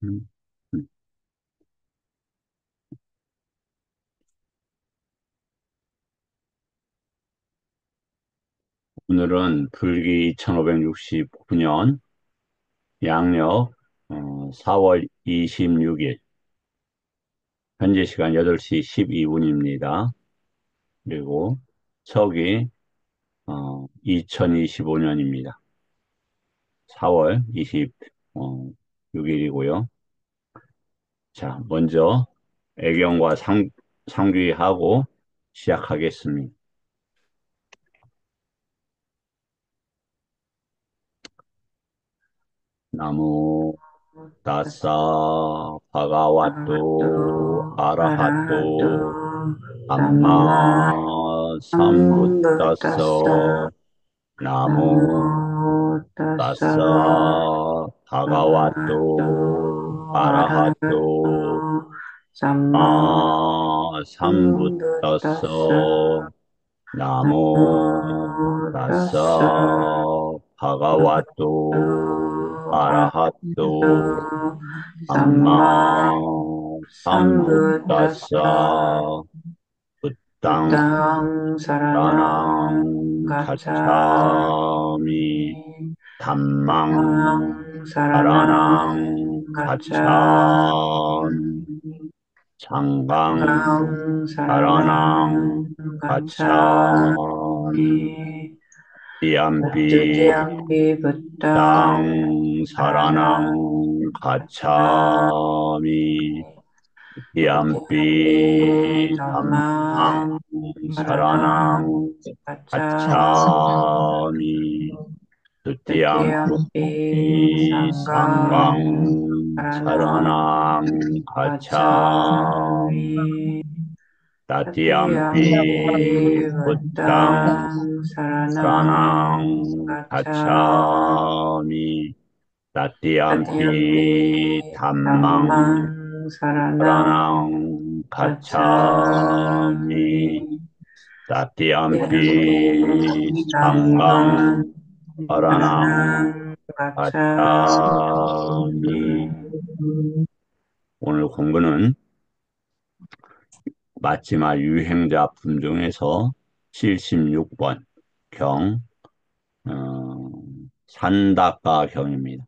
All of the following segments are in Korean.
음, 음. 오늘은 불기 1569년 양력 4월 26일 현재 시간 8시 12분입니다. 그리고 서기 2025년입니다. 4월 26일이고요. 자, 먼저 애경과 상귀하고 시작하겠습니다. 나무 다사 Bhagavato 바가와또 Arahato 아라하또 Samma 삼마 Sambuddhassa 삼부타서 나모 Namo Tassa 다사 Bhagavato 바가와또 Arahato 아라하또 Samma 마 Sambuddhassa 삼부타서 나모 Namo 다사 Tassa Bhagavato 바가와또 Arahato 아라하또 Samma 삼마 Sambuddhassa 삼부타사 부땅 Buddhang Saranang 사랑 Gacchami 가차미 담망 Buddhang Saranang 사랑ang 가차미 Gacchami 장강 Sanghaṃ 사랑ang Saranang 가차미 Gacchami 이암피 Tadutiyampi Buddhang 땅 Saranang 사랑ang Gacchami 가차미 Tadutiyampi 이암피 담망 Dhammam Saranang 사랑ang Gacchami 가차미 Tadutiyampi 두띠암피 Sangham 상강 Saranang 사랑ang 가차미 Gacchami Tatiyampi 따띠암피 부땅 Buddhang Saranang 사랑ang Gacchami 가차미 Tatiyampi 따띠암피 Dhammang 담망 Saranang 사랑ang Gacchami 가차미 Tatiyampi 따띠암피 Dhammang 상강 사랑ang Saranang Gacchami 가차미 오늘 공부는 맞지마 유행자 품중에서 76번 경 산다가 경입니다.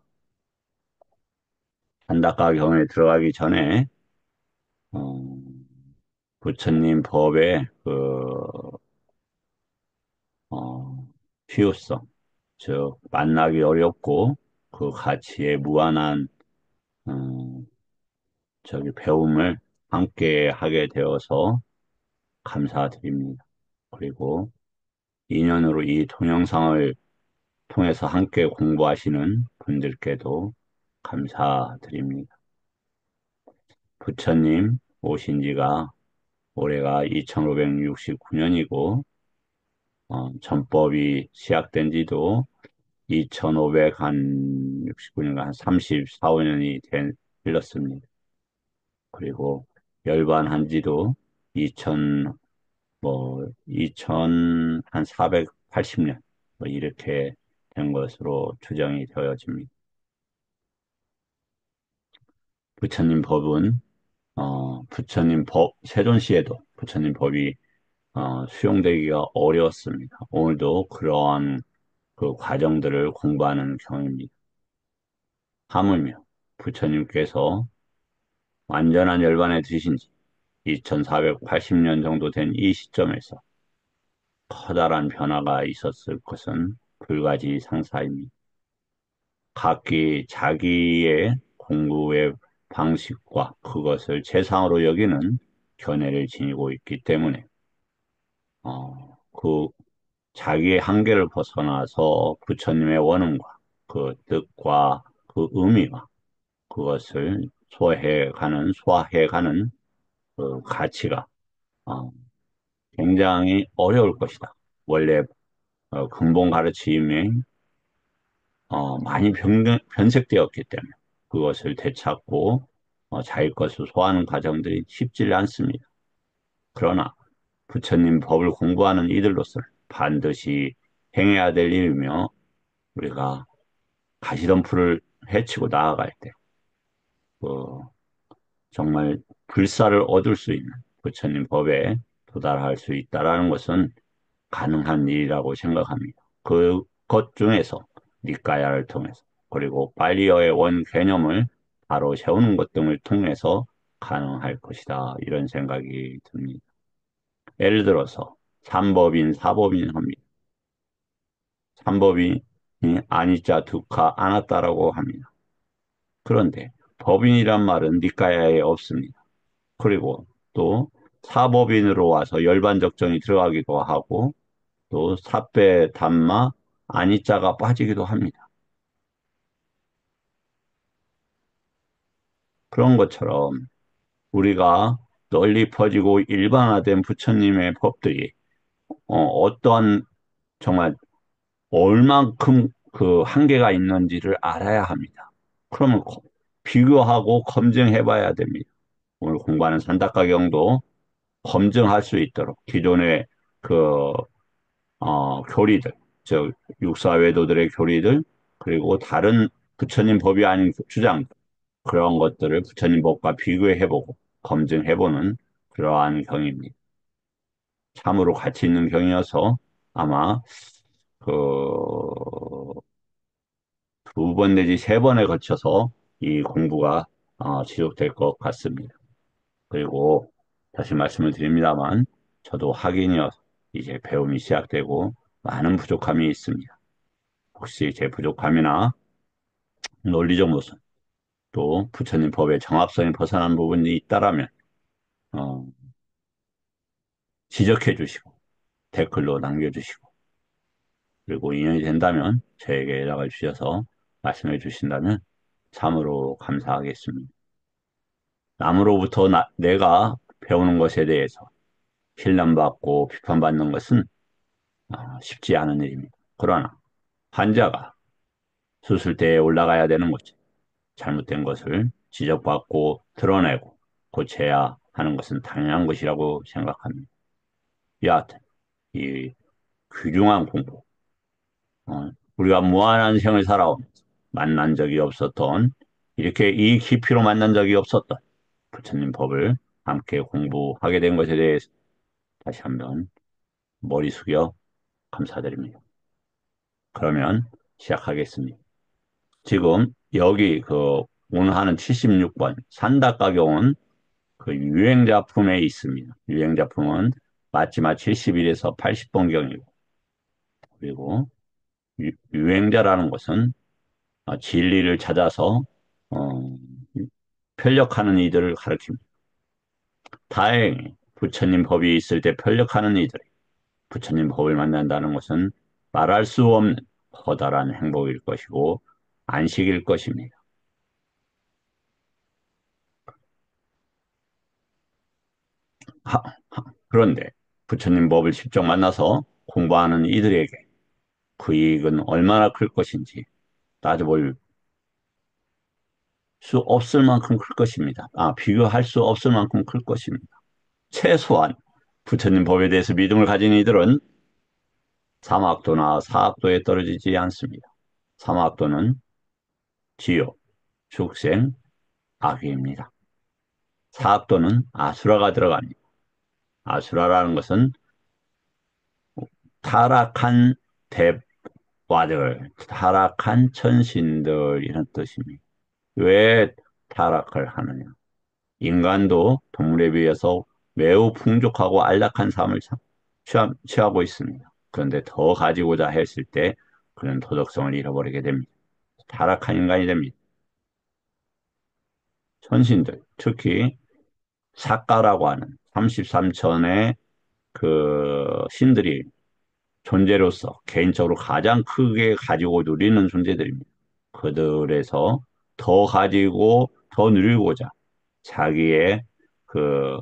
산다가 경에 들어가기 전에 어, 부처님 법의 필요성, 즉 만나기 어렵고 그 가치에 무한한 어, 배움을 함께 하게 되어서 감사드립니다. 그리고 인연으로 이 동영상을 통해서 함께 공부하시는 분들께도 감사드립니다. 부처님 오신 지가 올해가 2569년이고, 전법이 시작된 지도 2569년가 한 34, 5년이 흘렀습니다. 그리고 열반한 지도 2000, 한 480년, 이렇게 된 것으로 추정이 되어집니다. 부처님 법은, 부처님 법, 세존시에도 부처님 법이, 수용되기가 어려웠습니다. 오늘도 그러한 그 과정들을 공부하는 경입니다. 하물며 부처님께서 완전한 열반에 드신 지 2480년 정도 된 이 시점에서 커다란 변화가 있었을 것은 불가지상사입니다. 각기 자기의 공부의 방식과 그것을 최상으로 여기는 견해를 지니고 있기 때문에 그 자기의 한계를 벗어나서 부처님의 원음과 그 뜻과 그 의미와 그것을 소화해가는 그 가치가 어, 굉장히 어려울 것이다. 원래 근본 가르침이 많이 변색되었기 때문에 그것을 되찾고 자기 것을 소화하는 과정들이 쉽지 않습니다. 그러나 부처님 법을 공부하는 이들로서는 반드시 행해야 될 일이며 우리가 가시덤불을 헤치고 나아갈 때 그 정말 불사를 얻을 수 있는 부처님 법에 도달할 수 있다라는 것은 가능한 일이라고 생각합니다. 그것 중에서 니까야를 통해서 그리고 빨리어의 원 개념을 바로 세우는 것 등을 통해서 가능할 것이다. 이런 생각이 듭니다. 예를 들어서 삼법인, 사법인 합니다. 삼법인이 아니짜, 두카, 아나따라고 합니다. 그런데 법인이란 말은 니까야에 없습니다. 그리고 또 사법인으로 와서 열반적정이 들어가기도 하고 또 사배, 담마, 아니자가 빠지기도 합니다. 그런 것처럼 우리가 널리 퍼지고 일반화된 부처님의 법들이 어떠한 정말 얼만큼 그 한계가 있는지를 알아야 합니다. 그러면 비교하고 검증해 봐야 됩니다. 오늘 공부하는 산다카경도 검증할 수 있도록 기존의 그 교리들, 즉 육사외도들의 교리들 그리고 다른 부처님 법이 아닌 주장 그런 것들을 부처님 법과 비교해보고 검증해보는 그러한 경입니다. 참으로 가치 있는 경이어서 아마 그 두 번 내지 세 번에 걸쳐서 이 공부가 지속될 것 같습니다. 그리고 다시 말씀을 드립니다만 저도 학인이어서 이제 배움이 시작되고 많은 부족함이 있습니다. 혹시 제 부족함이나 논리적 모순 또 부처님 법의 정합성이 벗어난 부분이 있다라면 어, 지적해 주시고 댓글로 남겨주시고 그리고 인연이 된다면 저에게 연락을 주셔서 말씀해 주신다면 참으로 감사하겠습니다. 남으로부터 내가 배우는 것에 대해서 필름받고 비판받는 것은 쉽지 않은 일입니다. 그러나 환자가 수술대에 올라가야 되는 거죠. 잘못된 것을 지적받고 드러내고 고쳐야 하는 것은 당연한 것이라고 생각합니다. 여하튼 이 귀중한 공부, 우리가 무한한 생을 살아오면서 만난 적이 없었던 이렇게 이 깊이로 만난 적이 없었던 부처님 법을 함께 공부하게 된 것에 대해서 다시 한번 머리 숙여 감사드립니다. 그러면 시작하겠습니다. 지금 여기 오늘 하는 76번 산다가경은 그 유행작품에 있습니다. 유행작품은 마지막 71에서 80번경이고 그리고 유행자라는 것은 진리를 찾아서 어, 편력하는 이들을 가리킵니다. 다행히 부처님 법이 있을 때 편력하는 이들이 부처님 법을 만난다는 것은 말할 수 없는 커다란 행복일 것이고 안식일 것입니다. 하, 그런데 부처님 법을 직접 만나서 공부하는 이들에게 그 이익은 얼마나 클 것인지 따져볼 수 없을 만큼 클 것입니다. 비교할 수 없을 만큼 클 것입니다. 최소한 부처님 법에 대해서 믿음을 가진 이들은 삼학도나 사학도에 떨어지지 않습니다. 삼학도는 지옥, 축생, 악귀입니다. 사학도는 아수라가 들어갑니다. 아수라라는 것은 타락한 대와들, 타락한 천신들 이런 뜻입니다. 왜 타락을 하느냐? 인간도 동물에 비해서 매우 풍족하고 안락한 삶을 취하고 있습니다. 그런데 더 가지고자 했을 때 그는 도덕성을 잃어버리게 됩니다. 타락한 인간이 됩니다. 천신들, 특히 사가라고 하는 33천의 그 신들이 존재로서 개인적으로 가장 크게 가지고 누리는 존재들입니다. 그들에서 더 가지고 더 누리고자 자기의 그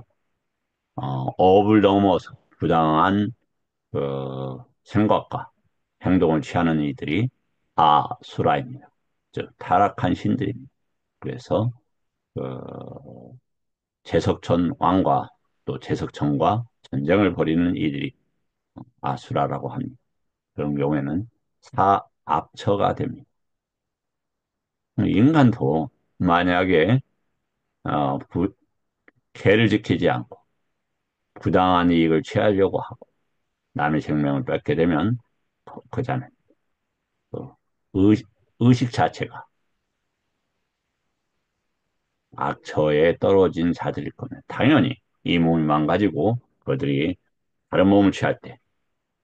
업을 넘어서 부당한 생각과 행동을 취하는 이들이 아수라입니다. 즉 타락한 신들입니다. 그래서 그 제석천 왕과 또 제석천과 전쟁을 벌이는 이들이 아수라라고 합니다. 그런 경우에는 사압처가 됩니다. 인간도 만약에 어, 개를 지키지 않고 부당한 이익을 취하려고 하고 남의 생명을 뺏게 되면 그자는 그 의식, 의식 자체가 악처에 떨어진 자들일 거면 당연히 이 몸만 가지고 그들이 다른 몸을 취할 때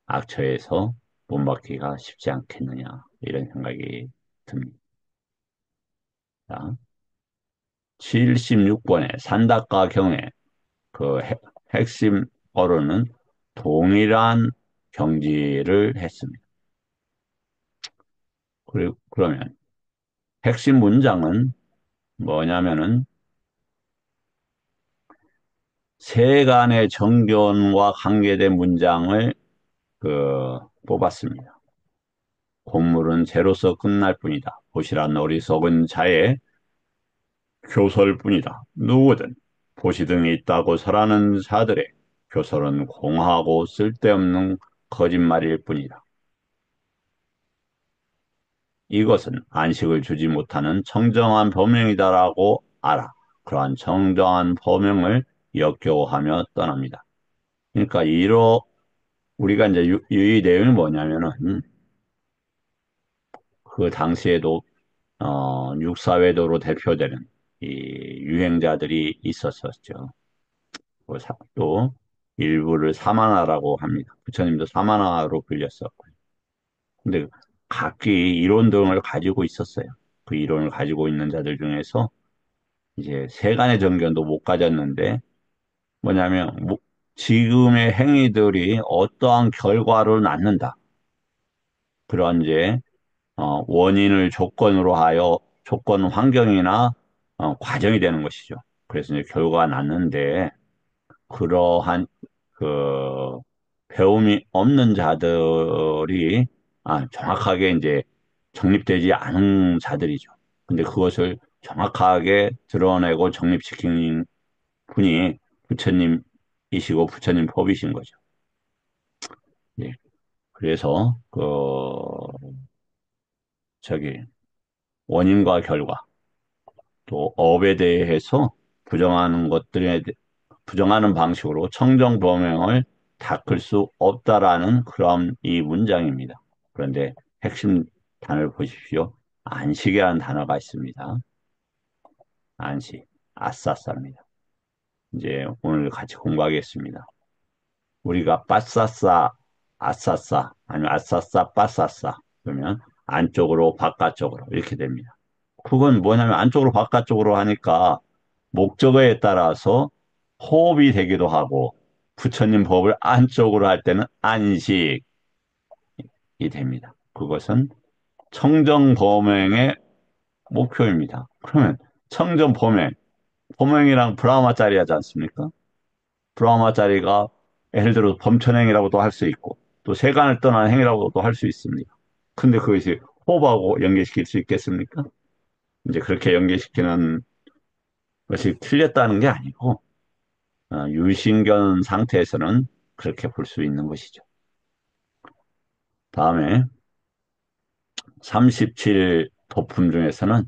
악처에서 몸받기가 쉽지 않겠느냐 이런 생각이 듭니다. 76번의 산다과 경의 그 핵심 어로는 동일한 경지를 했습니다. 그러면 핵심 문장은 뭐냐면은 세간의 정견과 관계된 문장을 뽑았습니다. 곡물은 재로서 끝날 뿐이다. 보시란 어리석은 자의 교설뿐이다. 누구든 보시 등이 있다고 설하는 자들의 교설은 공하고 쓸데없는 거짓말일 뿐이다. 이것은 안식을 주지 못하는 청정한 범행이다라고 알아. 그러한 청정한 범행을 역겨워하며 떠납니다. 그러니까 우리가 이제 이 내용이 뭐냐면은 그 당시에도 육사외도로 대표되는 이 유행자들이 있었었죠. 또 일부를 사만화라고 합니다. 부처님도 사만화로 불렸었고요. 근데 각기 이론 등을 가지고 있었어요. 그 이론을 가지고 있는 자들 중에서 이제 세간의 정견도 못 가졌는데 뭐냐면 지금의 행위들이 어떠한 결과를 낳는다. 그런 이제 원인을 조건으로 하여 조건 환경이나 과정이 되는 것이죠. 그래서 이제 결과가 났는데 그러한 그 배움이 없는 자들이 정확하게 이제 정립되지 않은 자들이죠. 근데 그것을 정확하게 드러내고 정립시킨 분이 부처님이시고 부처님 법이신 거죠. 예. 그래서 저기 원인과 결과 또 업에 대해서 부정하는 방식으로 청정범행을 닦을 수 없다라는 그런 이 문장입니다. 그런데 핵심 단어를 보십시오. 안식이라는 단어가 있습니다. 안식, 아싸싸입니다. 이제 오늘 같이 공부하겠습니다. 우리가 빠싸싸, 아싸싸, 아니면 아싸싸, 빠싸싸 그러면 안쪽으로 바깥쪽으로 이렇게 됩니다. 그건 뭐냐면 안쪽으로 바깥쪽으로 하니까 목적어에 따라서 호흡이 되기도 하고 부처님 법을 안쪽으로 할 때는 안식이 됩니다. 그것은 청정범행의 목표입니다. 그러면 청정범행, 범행이랑 브라마짜리 하지 않습니까? 브라마짜리가 예를 들어 범천행이라고도 할 수 있고 또 세간을 떠난 행위라고도 할 수 있습니다. 근데 그것이 호흡하고 연계시킬 수 있겠습니까? 이제 그렇게 연계시키는 것이 틀렸다는 게 아니고 유신견 상태에서는 그렇게 볼 수 있는 것이죠. 다음에 37 도품 중에서는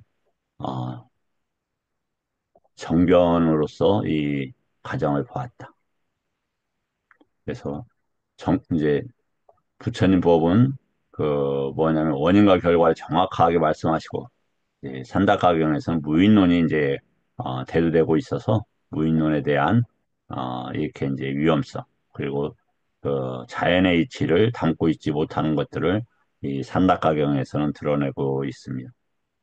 어, 정견으로서 이 가정을 보았다. 그래서 이제 부처님 법은 뭐냐면 원인과 결과를 정확하게 말씀하시고 산다가경에서는 무인론이 이제 대두되고 있어서 무인론에 대한 이렇게 이제 위험성 그리고 그 자연의 이치를 담고 있지 못하는 것들을 이 산다가경에서는 드러내고 있습니다.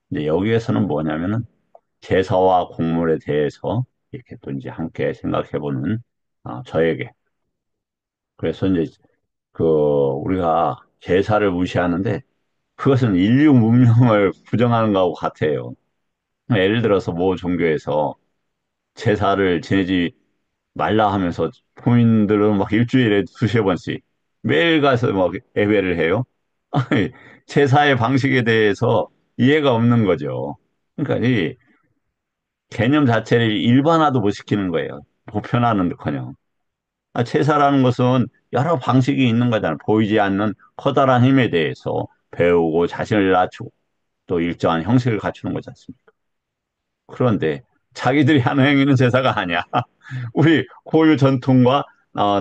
근데 여기에서는 뭐냐면은 제사와 곡물에 대해서 이렇게 또 이제 함께 생각해보는 저에게 그래서 이제 우리가 제사를 무시하는데 그것은 인류 문명을 부정하는 거하고 같아요. 예를 들어서 모 종교에서 제사를 지내지 말라 하면서 부인들은 막 일주일에 두세 번씩 매일 가서 막 예배를 해요. 아니, 제사의 방식에 대해서 이해가 없는 거죠. 그러니까 이 개념 자체를 일반화도 못 시키는 거예요. 보편화는커녕. 제사라는 것은 여러 방식이 있는 거잖아요. 보이지 않는 커다란 힘에 대해서 배우고 자신을 낮추고 또 일정한 형식을 갖추는 거지 않습니까? 그런데 자기들이 하는 행위는 제사가 아니야. 우리 고유 전통과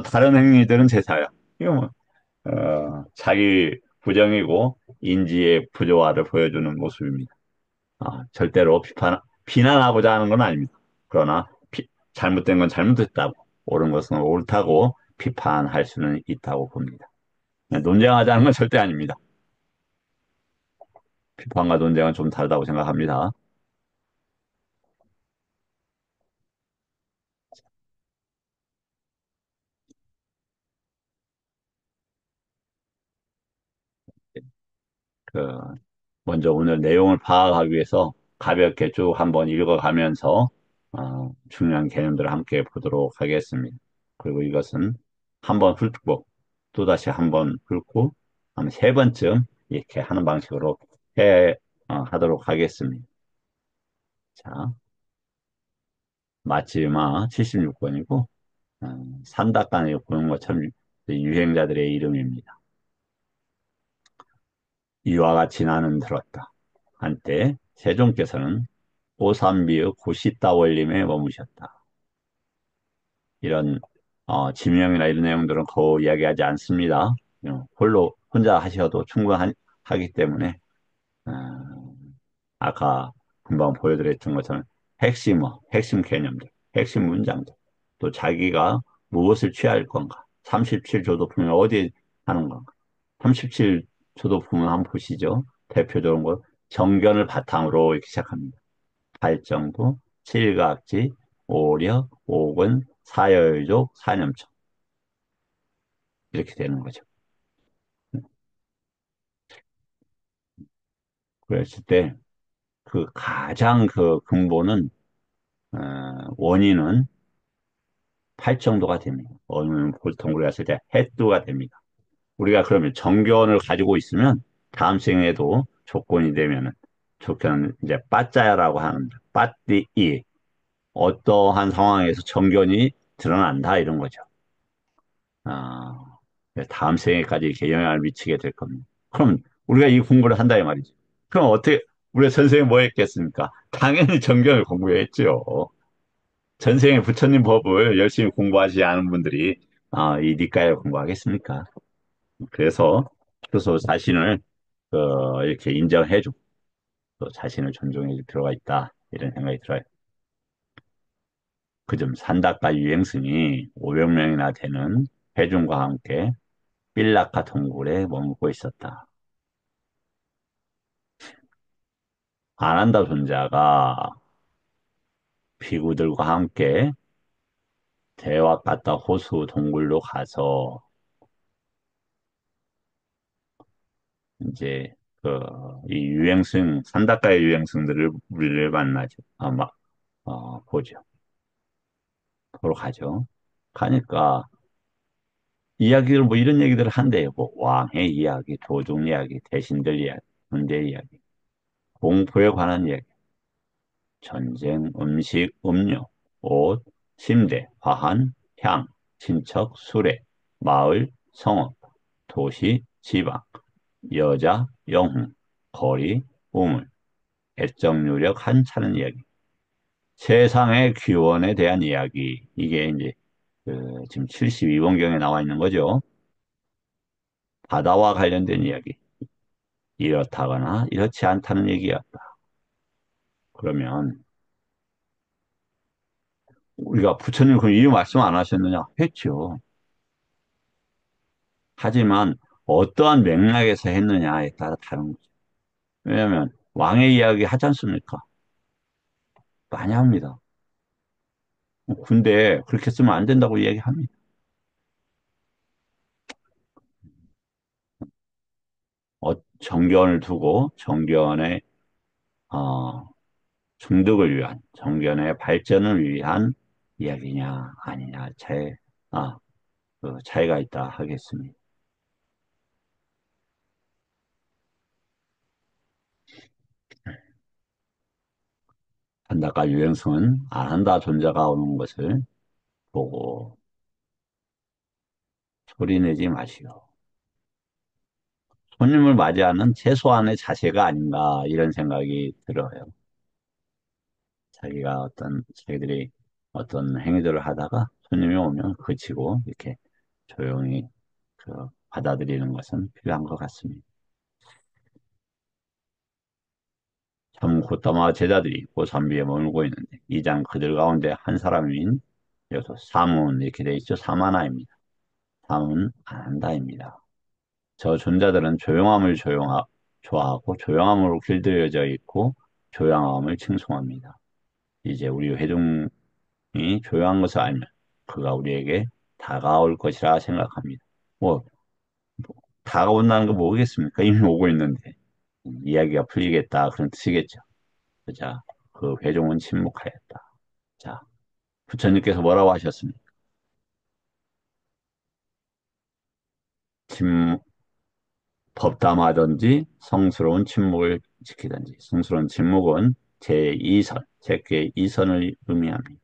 다른 행위들은 제사야. 이거 뭐, 자기 부정이고 인지의 부조화를 보여주는 모습입니다. 절대로 비난하고자 하는 건 아닙니다. 그러나 잘못된 건 잘못됐다고, 옳은 것은 옳다고 비판할 수는 있다고 봅니다. 논쟁하자는 건 절대 아닙니다. 비판과 논쟁은 좀 다르다고 생각합니다. 그, 먼저 오늘 내용을 파악하기 위해서 가볍게 쭉 한번 읽어가면서 중요한 개념들을 함께 보도록 하겠습니다. 그리고 이것은 한번 훑고 또다시 한번 훑고 한 세 번쯤 이렇게 하는 방식으로 하도록 하겠습니다. 자, 마지막 76번이고 산다간에 보는 것처럼 유행자들의 이름입니다. 이와 같이 나는 들었다. 한때 세종께서는 오삼비의 고시다 원림에 머무셨다. 이런 지명이나 이런 내용들은 거의 이야기하지 않습니다. 홀로 혼자 하셔도 충분하기 때문에 어, 아까 금방 보여드렸던 것처럼 핵심 개념들, 핵심 문장들, 또 자기가 무엇을 취할 건가, 37조도품이 어디에 하는 건가, 37조도품은 한번 보시죠. 대표적으로 정견을 바탕으로 이렇게 시작합니다. 팔정도, 칠각지, 오력, 오근, 사열족, 사념청 이렇게 되는 거죠. 그랬을 때 그 가장 그 근본은 어, 원인은 팔정도가 됩니다. 원인은 보통 우리가 쓸 때 해도가 됩니다. 우리가 그러면 정견을 가지고 있으면 다음 생에도 조건이 되면은 조건은 이제 빠짜야라고 하는 빠띠이 어떠한 상황에서 정견이 드러난다 이런 거죠. 아, 다음 생에까지 이렇게 영향을 미치게 될 겁니다. 그럼 우리가 이 공부를 한다 이 말이죠. 그럼 어떻게 우리 선생님 뭐 했겠습니까? 당연히 정견을 공부했죠. 전생에 부처님 법을 열심히 공부하지 않은 분들이 이 니까를 공부하겠습니까? 그래서 스스로 자신을 이렇게 인정해주고 또 자신을 존중해줄 필요가 있다 이런 생각이 들어요. 그중 산다카 유행승이 500명이나 되는 회중과 함께 삘라카 동굴에 머물고 있었다. 아난다 존자가 비구들과 함께 대화 갔다 호수 동굴로 가서 이제 이 산다카의 유행승들을 우리를 만나죠. 보죠. 보러 가죠. 가니까 이야기를 뭐 이런 얘기들을 한대요. 뭐 왕의 이야기, 도종 이야기, 대신들 이야기, 문제 이야기, 공포에 관한 이야기, 전쟁, 음식, 음료, 옷, 침대, 화한, 향, 친척, 수레, 마을, 성읍, 도시, 지방, 여자, 영웅, 거리, 우물, 애정 유력 한찮은 이야기, 세상의 귀원에 대한 이야기. 이게 이제 지금 72번경에 나와 있는 거죠. 바다와 관련된 이야기. 이렇다거나 이렇지 않다는 얘기였다. 그러면 우리가 부처님 그럼 이 말씀 안 하셨느냐? 했죠. 하지만 어떠한 맥락에서 했느냐에 따라 다른 거죠. 왜냐하면 왕의 이야기 하지 않습니까? 많이 합니다. 근데 그렇게 쓰면 안 된다고 이야기합니다. 정견을 두고 정견의 어, 중득을 위한 정견의 발전을 위한 이야기냐 아니냐 그 차이가 있다 하겠습니다. 한다가 유행성은 안 한다 존재가 오는 것을 보고 소리내지 마시오. 손님을 맞이하는 최소한의 자세가 아닌가 이런 생각이 들어요. 자기가 자기들이 어떤 행위들을 하다가 손님이 오면 그치고 이렇게 조용히 그 받아들이는 것은 필요한 것 같습니다. 참 곧다마 제자들이 고산비에 머물고 있는데 이 장 그들 가운데 한 사람인 여기서 사문 이렇게 돼 있죠. 사마나입니다. 사문 안한다입니다. 저 존자들은 좋아하고 조용함으로 길들여져 있고 조용함을 칭송합니다. 이제 우리 회중이 조용한 것을 알면 그가 우리에게 다가올 것이라 생각합니다. 뭐 다가온다는 거 뭐겠습니까? 이미 오고 있는데 이야기가 풀리겠다 그런 뜻이겠죠. 자, 그 회중은 침묵하였다. 자, 부처님께서 뭐라고 하셨습니까? 침, 법담하든지 성스러운 침묵을 지키든지. 성스러운 침묵은 제2선, 세계 2선을 의미합니다.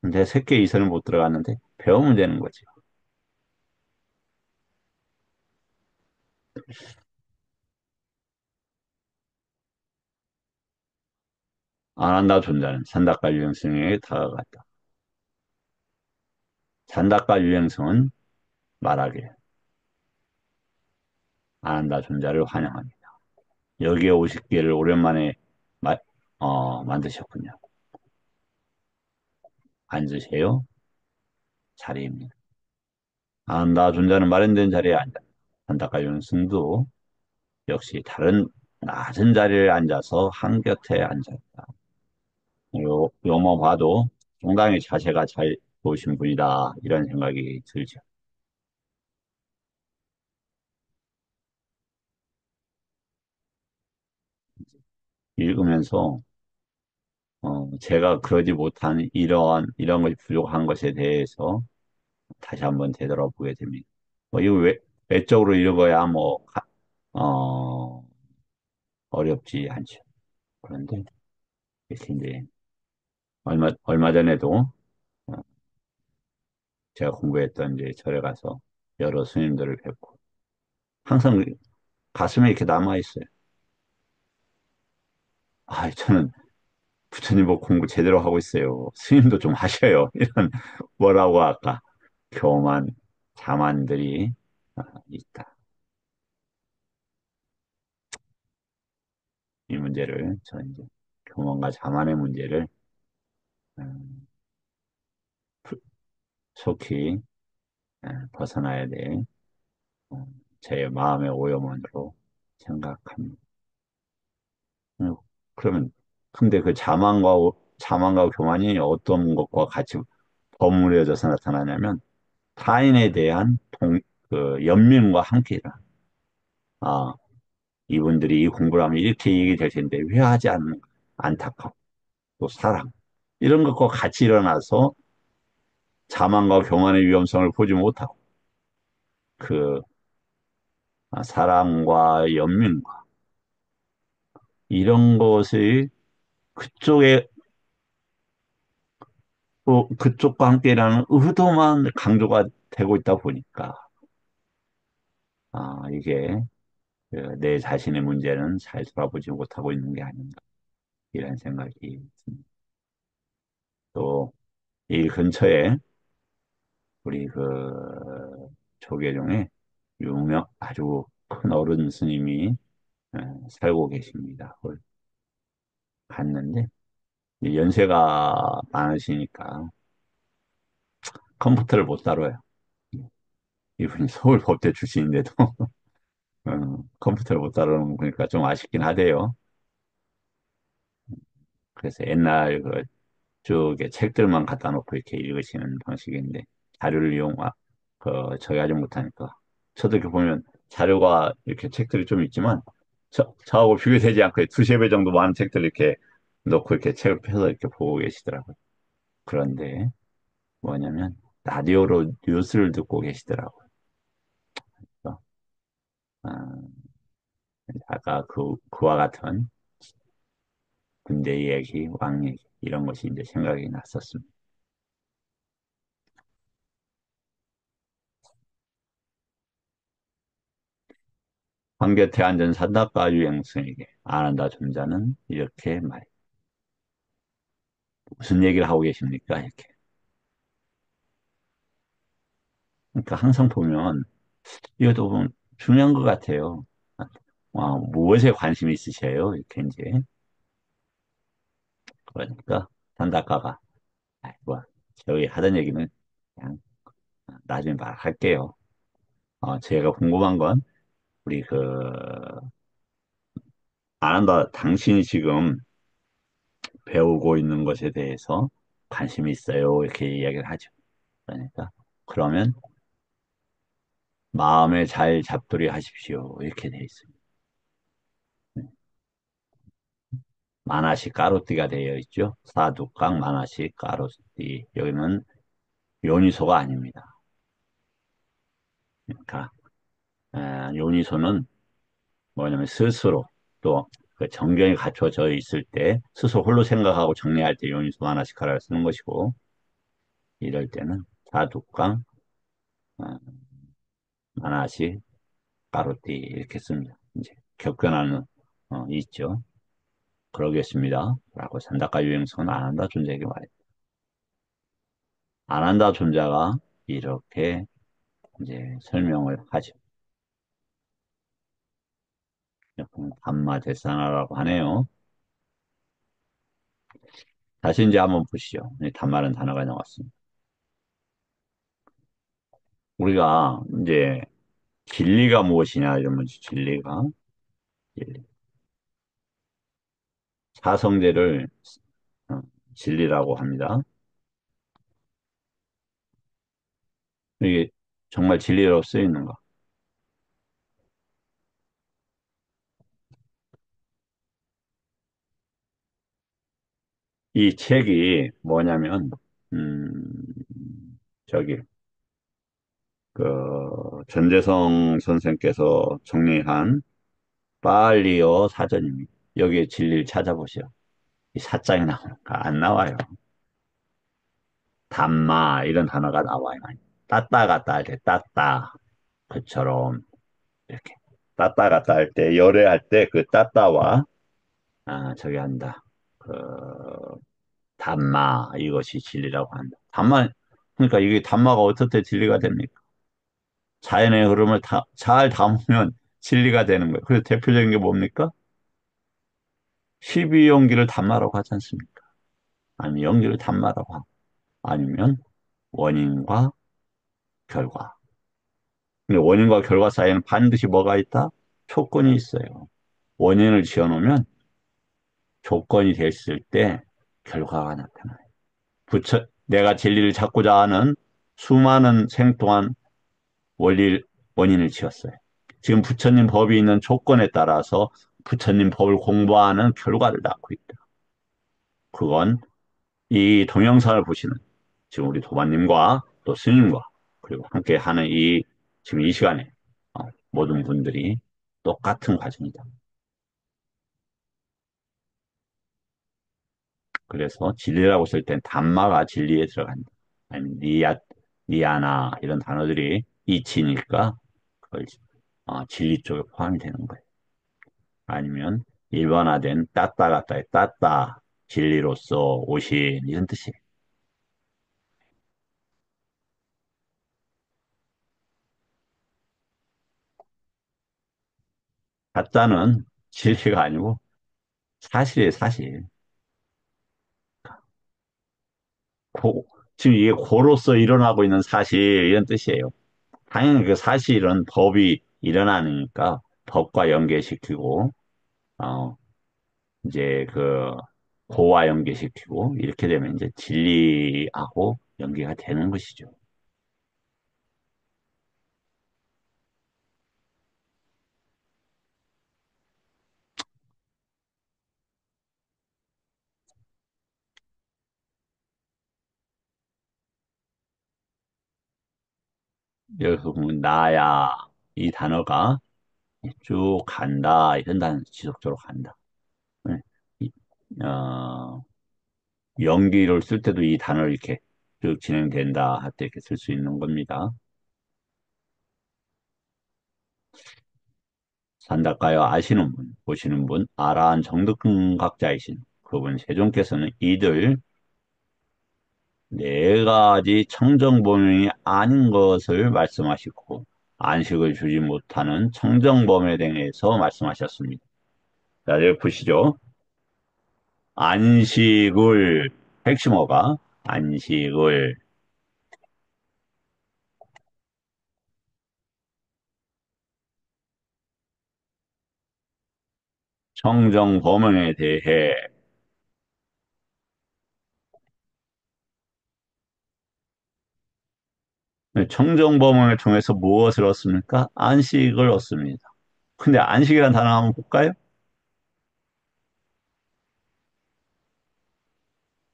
근데 세계 2선을 못 들어갔는데 배우면 되는 거죠. 아난다 존자는 산다과 유행성에게 다가갔다. 산다과 유행성은 말하길 아난다 존자를 환영합니다. 여기에 오시기를 오랜만에 마- 만드셨군요. 앉으세요. 자리입니다. 아난다 존자는 마련된 자리에 앉아. 산다과 유행성도 역시 다른 낮은 자리에 앉아서 한곁에 앉았다. 요모 봐도 상당히 자세가 잘 보신 분이다. 이런 생각이 들죠. 읽으면서 제가 그러지 못한 이런 것이 부족한 것에 대해서 다시 한번 되돌아보게 됩니다. 이거 외적으로 읽어야 어렵지 않죠. 그런데 이렇게 이제 얼마 전에도 어, 제가 공부했던 이제 절에 가서 여러 스님들을 뵙고 항상 가슴에 이렇게 남아 있어요. 저는 부처님 뭐 공부 제대로 하고 있어요. 스님도 좀 하셔요. 이런 뭐라고 할까? 교만, 자만들이 있다. 이 문제를 저 이제 교만과 자만의 문제를 음, 프- 속히 벗어나야 될 제 마음의 오염원으로 생각합니다. 음, 그러면 근데 그 자만과 교만이 어떤 것과 같이 버무려져서 나타나냐면 타인에 대한 연민과 함께라. 아, 이분들이 이 공부를 하면 이렇게 얘기 될 텐데 왜 하지 않는가? 안타깝고 또 사랑 이런 것과 같이 일어나서 자만과 교만의 위험성을 보지 못하고 그 사랑과 연민과 이런 것이 그쪽에 또 그쪽과 함께라는 의도만 강조가 되고 있다 보니까 이게 내 자신의 문제는 잘 돌아보지 못하고 있는 게 아닌가 이런 생각이 듭니다. 또 이 근처에 우리 조계종에 아주 큰 어른 스님이 살고 계십니다. 그걸 갔는데 연세가 많으시니까 컴퓨터를 못 다뤄요. 이분이 서울 법대 출신인데도 컴퓨터를 못 다루는 거 보니까 좀 아쉽긴 하대요. 그래서 옛날 쪽에 책들만 갖다 놓고 이렇게 읽으시는 방식인데 자료를 저기 하지 못하니까 저도 이렇게 보면 자료가 이렇게 책들이 좀 있지만 저하고 비교되지 않고 두세 배 정도 많은 책들 이렇게 놓고 이렇게 책을 펴서 이렇게 보고 계시더라고요. 그런데 뭐냐면 라디오로 뉴스를 듣고 계시더라고요. 그래서, 아, 아까 그와 같은 군대 얘기, 왕 얘기 이런 것이 이제 생각이 났었습니다. 황교태 안전 산다과 유행성에게 아난다 존자는 이렇게 말해. 무슨 얘기를 하고 계십니까? 이렇게. 그러니까 항상 보면 이것도 보면 중요한 것 같아요. 무엇에 관심이 있으세요? 이렇게 이제. 그러니까 산작가가 뭐 저희 하던 얘기는 그냥 나중에 말할게요. 제가 궁금한 건 우리 아난다 당신이 지금 배우고 있는 것에 대해서 관심이 있어요. 이렇게 이야기를 하죠. 그러니까 그러면 마음에 잘 잡들이 하십시오. 이렇게 돼 있습니다. 만화시 까루띠가 되어 있죠. 사두깡 만화시 까루띠. 여기는 요니소가 아닙니다. 그러니까 요니소는 뭐냐면 스스로 또 그 정경이 갖춰져 있을 때 스스로 홀로 생각하고 정리할 때 요니소 만화시카라를 쓰는 것이고 이럴 때는 사두깡 만화시 까루띠 이렇게 씁니다. 이제 격변하는 있죠. 그러겠습니다. 라고 산다카 유행성은 안 한다 존재에게 말했다. 안 한다 존재가 이렇게 이제 설명을 하죠. 담마대사나라고 하네요. 다시 이제 한번 보시죠. 담마라는 단어가 나왔습니다. 우리가 이제 진리가 무엇이냐 이러면 진리가 진리. 사성제를 어, 진리라고 합니다. 이게 정말 진리로 쓰이는 거. 이 책이 뭐냐면 음, 저기 전재성 선생께서 정리한 빨리어 사전입니다. 여기에 진리를 찾아보시오. 이 사장이 나오는가? 안 나와요. 담마 이런 단어가 나와요. 따따 갔다 할 때 따따 그처럼 이렇게 따따 갔다 할 때 열애할 때 그 따따와 저기 한다. 그 담마 이것이 진리라고 한다. 담마 그러니까 이게 담마가 어떻게 진리가 됩니까? 자연의 흐름을 잘 담으면 진리가 되는 거예요. 그래서 대표적인 게 뭡니까? 12연기를 담마라고 하지 않습니까? 아니면 연기를 담마라고 하고 아니면 원인과 결과. 근데 원인과 결과 사이에는 반드시 뭐가 있다? 조건이 있어요. 원인을 지어놓으면 조건이 됐을 때 결과가 나타나요. 내가 진리를 찾고자 하는 수많은 생 동안 원리, 원인을 지었어요. 지금 부처님 법이 있는 조건에 따라서 부처님 법을 공부하는 결과를 낳고 있다. 그건 이 동영상을 보시는 지금 우리 도반님과 또 스님과 그리고 함께 하는 지금 이 시간에 모든 분들이 똑같은 과정이다. 그래서 진리라고 쓸 땐 담마가 진리에 들어간다. 아니면 니아나 이런 단어들이 이치니까 그걸 진리 쪽에 포함이 되는 거예요. 아니면 일반화된 따따 같다의 따따 진리로서 오신 이런 뜻이에요. 가짜는 진리가 아니고 사실이에요, 사실. 고, 지금 이게 고로서 일어나고 있는 사실 이런 뜻이에요. 당연히 그 사실은 법이 일어나니까 법과 연계시키고 어, 이제 고와 연계시키고 이렇게 되면 이제 진리하고 연계가 되는 것이죠. 여기서 보면 나야 이 단어가 쭉 간다 이런 단어 지속적으로 간다. 네. 이- 어, 연기를 쓸 때도 이 단어를 이렇게 쭉 진행된다 할 때 이렇게 쓸 수 있는 겁니다. 산다카요 아시는 분, 보시는 분, 아라한 정득근각자이신 그분 세종께서는 이들 네 가지 청정범용이 아닌 것을 말씀하시고 안식을 주지 못하는 청정범에 대해서 말씀하셨습니다. 자, 여기 보시죠. 안식을 핵심어가 안식을 청정범용에 대해 청정범용을 통해서 무엇을 얻습니까? 안식을 얻습니다. 근데 안식이라는 단어 한번 볼까요?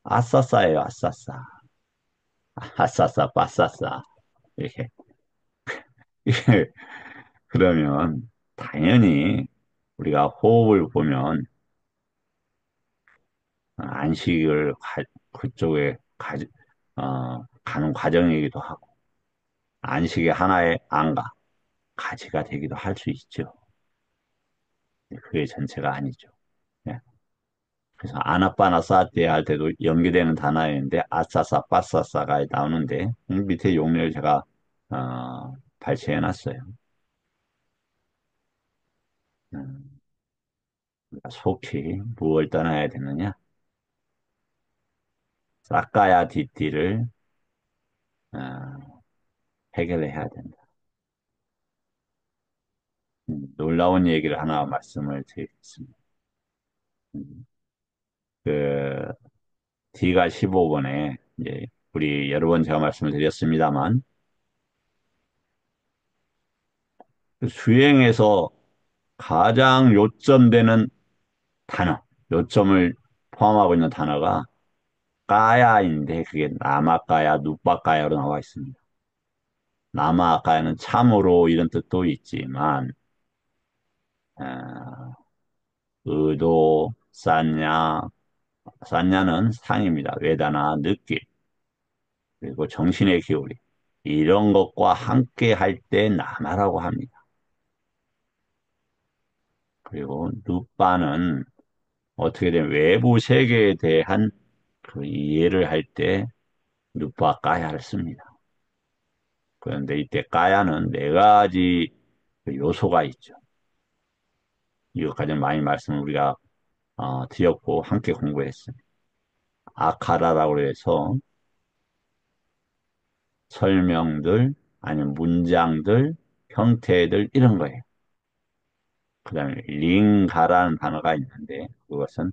아싸싸예요, 아싸싸. 아싸싸, 빠싸싸. 이렇게. 이게 그러면 당연히 우리가 호흡을 보면 안식을 그쪽에 가는 과정이기도 하고 안식의 하나의 안과 가지가 되기도 할 수 있죠. 그게 전체가 아니죠. 예. 그래서 아나빠나사띠 할 때도 연계되는 단어인데 아싸싸 빠싸싸가 나오는데 밑에 용례를 제가 발췌해 놨어요. 음, 우리가 속히 무엇을 떠나야 되느냐? 사까야 디띠를 어, 해결해야 된다. 놀라운 얘기를 하나 말씀을 드리겠습니다. 음, 그 D가 15번에 이제 우리 여러 번 제가 말씀을 드렸습니다만 그 수행에서 가장 요점되는 단어, 요점을 포함하고 있는 단어가 까야인데 그게 나마까야, 누빠까야로 나와 있습니다. 나마까야는 참으로 이런 뜻도 있지만 어, 의도, 산냐는 상입니다. 외다나, 느낌, 그리고 정신의 기울이 이런 것과 함께 할 때 나마라고 합니다. 그리고 누빠는 어떻게 되면 외부 세계에 대한 그 이해를 할 때 누빠 까야를 씁니다. 그런데 이때 까야는 네 가지 그 요소가 있죠. 이것까지 많이 말씀을 우리가 드렸고 함께 공부했습니다. 아카라라고 해서 설명들 아니면 문장들 형태들 이런 거예요. 그다음에 링가라는 단어가 있는데 그것은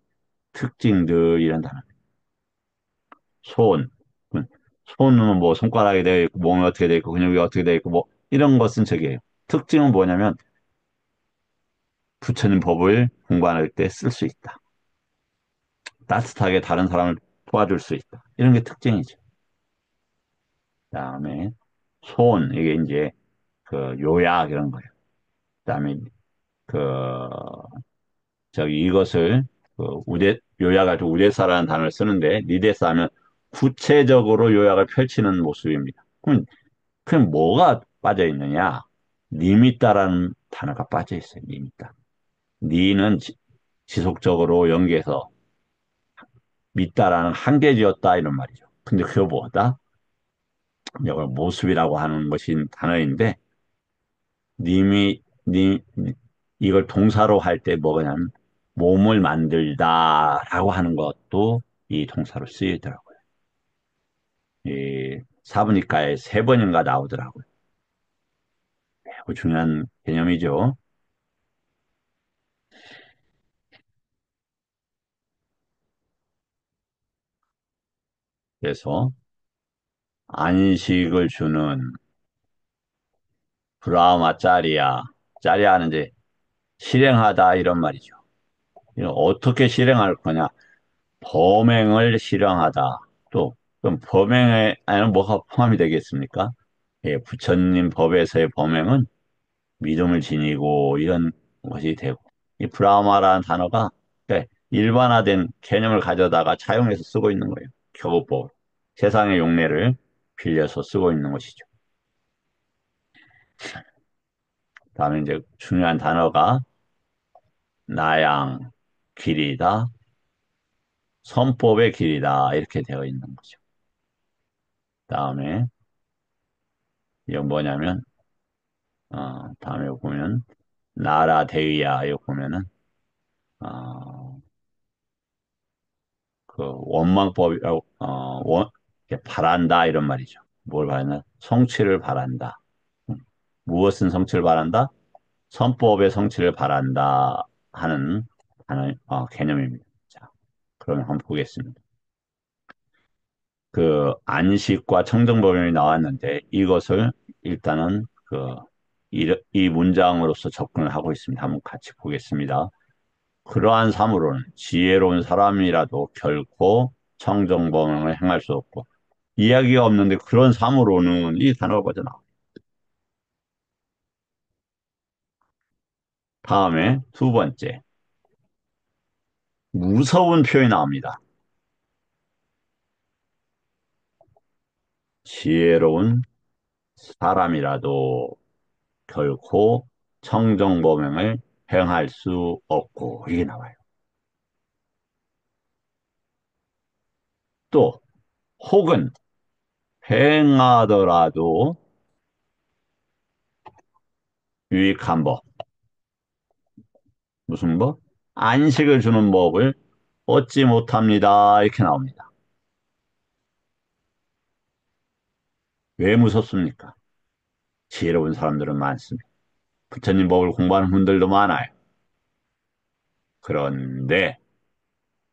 특징들 이런 단어. 손. 손은 뭐 손가락이 되어 있고 몸이 어떻게 되어 있고 근육이 어떻게 되어 있고 뭐 이런 것은 저기예요. 특징은 뭐냐면 부처님 법을 공부할 때 쓸 수 있다. 따뜻하게 다른 사람을 도와줄 수 있다. 이런 게 특징이죠. 그다음에 손 이게 이제 그 요약 이런 거예요. 그다음에 그 저기 이것을 그 요약할 때 우대사라는 단어를 쓰는데 니데사 하면 구체적으로 요약을 펼치는 모습입니다. 그럼 뭐가 빠져 있느냐? 니미따라는 단어가 빠져 있어요. 니미따. 니는 지속적으로 연계해서 믿다라는 한계지었다 이런 말이죠. 근데 그거 뭐다? 이걸 모습이라고 하는 것이 단어인데 이걸 동사로 할 때 뭐냐면 몸을 만들다라고 하는 것도 이 동사로 쓰이더라고요. 이 사부니까에 세 번인가 나오더라고요. 매우 중요한 개념이죠. 그래서 안식을 주는 브라마 짜리야. 짜리야는 이제 실행하다 이런 말이죠. 이거 어떻게 실행할 거냐? 범행을 실행하다. 또 그럼 범행에 안에는 뭐가 포함이 되겠습니까? 예, 부처님 법에서의 범행은 믿음을 지니고 이런 것이 되고 이 브라마라는 단어가 일반화된 개념을 가져다가 차용해서 쓰고 있는 거예요. 교법으로 세상의 용례를 빌려서 쓰고 있는 것이죠. 다음에 이제 중요한 단어가 나양, 길이다, 선법의 길이다 이렇게 되어 있는 거죠. 다음에 이건 뭐냐면 다음에 보면 나라 대위야 이거 보면은 어, 그 원망법이라고 이렇게 바란다 이런 말이죠. 뭘 바란다? 성취를 바란다. 음, 무엇은 성취를 바란다? 선법의 성취를 바란다 하는 개념입니다. 자, 그러면 한번 보겠습니다. 그 안식과 청정법령이 나왔는데 이것을 일단은 이 문장으로서 접근을 하고 있습니다. 한번 같이 보겠습니다. 그러한 삶으로는 지혜로운 사람이라도 결코 청정법령을 행할 수 없고 이야기가 없는데 그런 삶으로는 이 단어가 빠져나와. 다음에 두 번째 무서운 표현이 나옵니다. 지혜로운 사람이라도 결코 청정법령을 행할 수 없고 이게 나와요. 또 혹은 행하더라도 유익한 법 무슨 법? 안식을 주는 법을 얻지 못합니다. 이렇게 나옵니다. 왜 무섭습니까? 지혜로운 사람들은 많습니다. 부처님 법을 공부하는 분들도 많아요. 그런데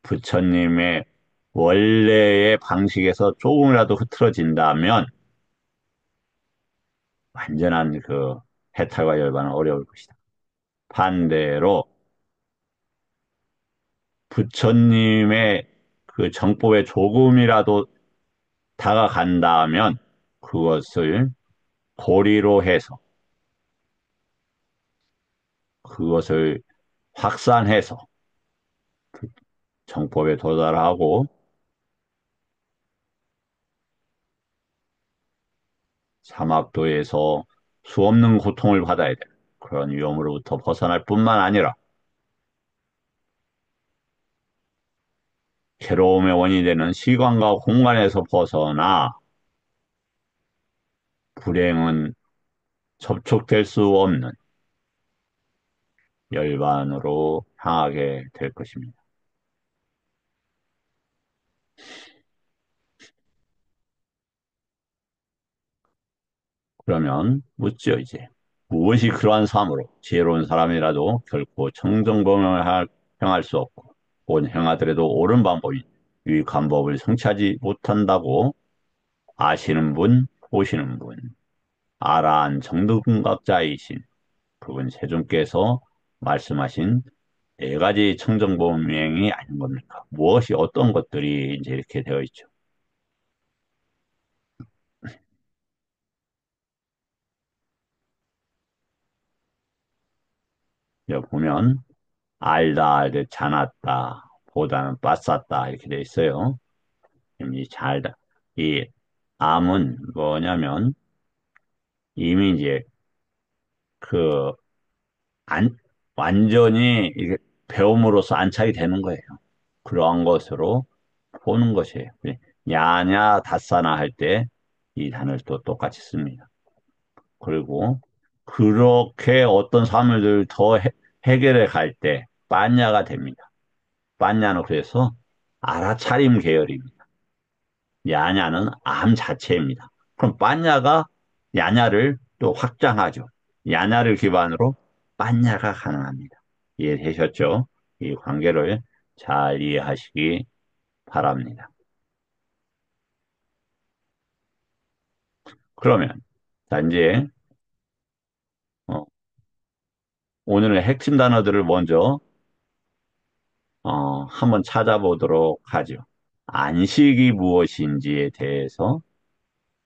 부처님의 원래의 방식에서 조금이라도 흐트러진다면 완전한 해탈과 열반은 어려울 것이다. 반대로 부처님의 그 정법에 조금이라도 다가간다면 그것을 고리로 해서 그것을 확산해서 정법에 도달하고 사막도에서 수없는 고통을 받아야 되는 그런 위험으로부터 벗어날 뿐만 아니라 괴로움의 원인이 되는 시간과 공간에서 벗어나 불행은 접촉될 수 없는 열반으로 향하게 될 것입니다. 그러면 묻죠, 이제. 무엇이 그러한 삶으로 지혜로운 사람이라도 결코 청정범행을 행할 수 없고, 혹은 행하더라도 옳은 방법이 유익한 법을 성취하지 못한다고 아시는 분, 보시는 분, 아라한 정등각자이신 그분 세존께서 말씀하신 네 가지 청정범행이 아닌 겁니까? 무엇이 어떤 것들이 이제 이렇게 되어 있죠. 여기 보면 알다 알듯 자났다 보다는 빠쌌다 이렇게 돼 있어요. 이 잘다 이 암은 뭐냐면 이미 이제 그 안, 완전히 이게 배움으로써 안착이 되는 거예요. 그러한 것으로 보는 것이에요. 야냐 다사나 할 때 이 단어를 또 똑같이 씁니다. 그리고 그렇게 어떤 사물들을 더 해결해 갈 때 빠냐가 됩니다. 빠냐는 그래서 알아차림 계열입니다. 야냐는 암 자체입니다. 그럼 빠냐가 야냐를 또 확장하죠. 야냐를 기반으로 빠냐가 가능합니다. 이해되셨죠? 이 관계를 잘 이해하시기 바랍니다. 그러면 자 이제 어, 오늘의 핵심 단어들을 먼저 한번 찾아보도록 하죠. 안식이 무엇인지에 대해서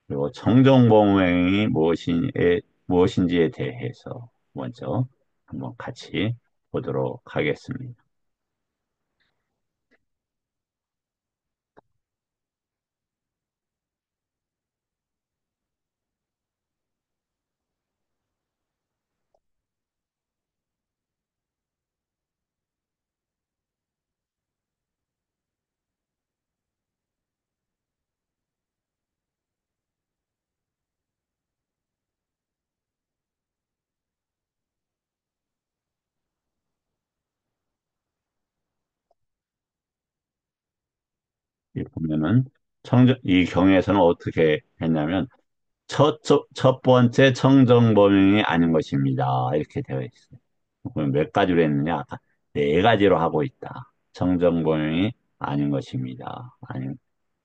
그리고 청정봉행이 무엇인지에 대해서 먼저 한번 같이 보도록 하겠습니다. 이 보면은 이 경에서는 어떻게 했냐면 첫 번째 청정범용이 아닌 것입니다. 이렇게 되어 있어요. 그럼 몇 가지로 했느냐? 아까 네 가지로 하고 있다. 청정범용이 아닌 것입니다. 아닌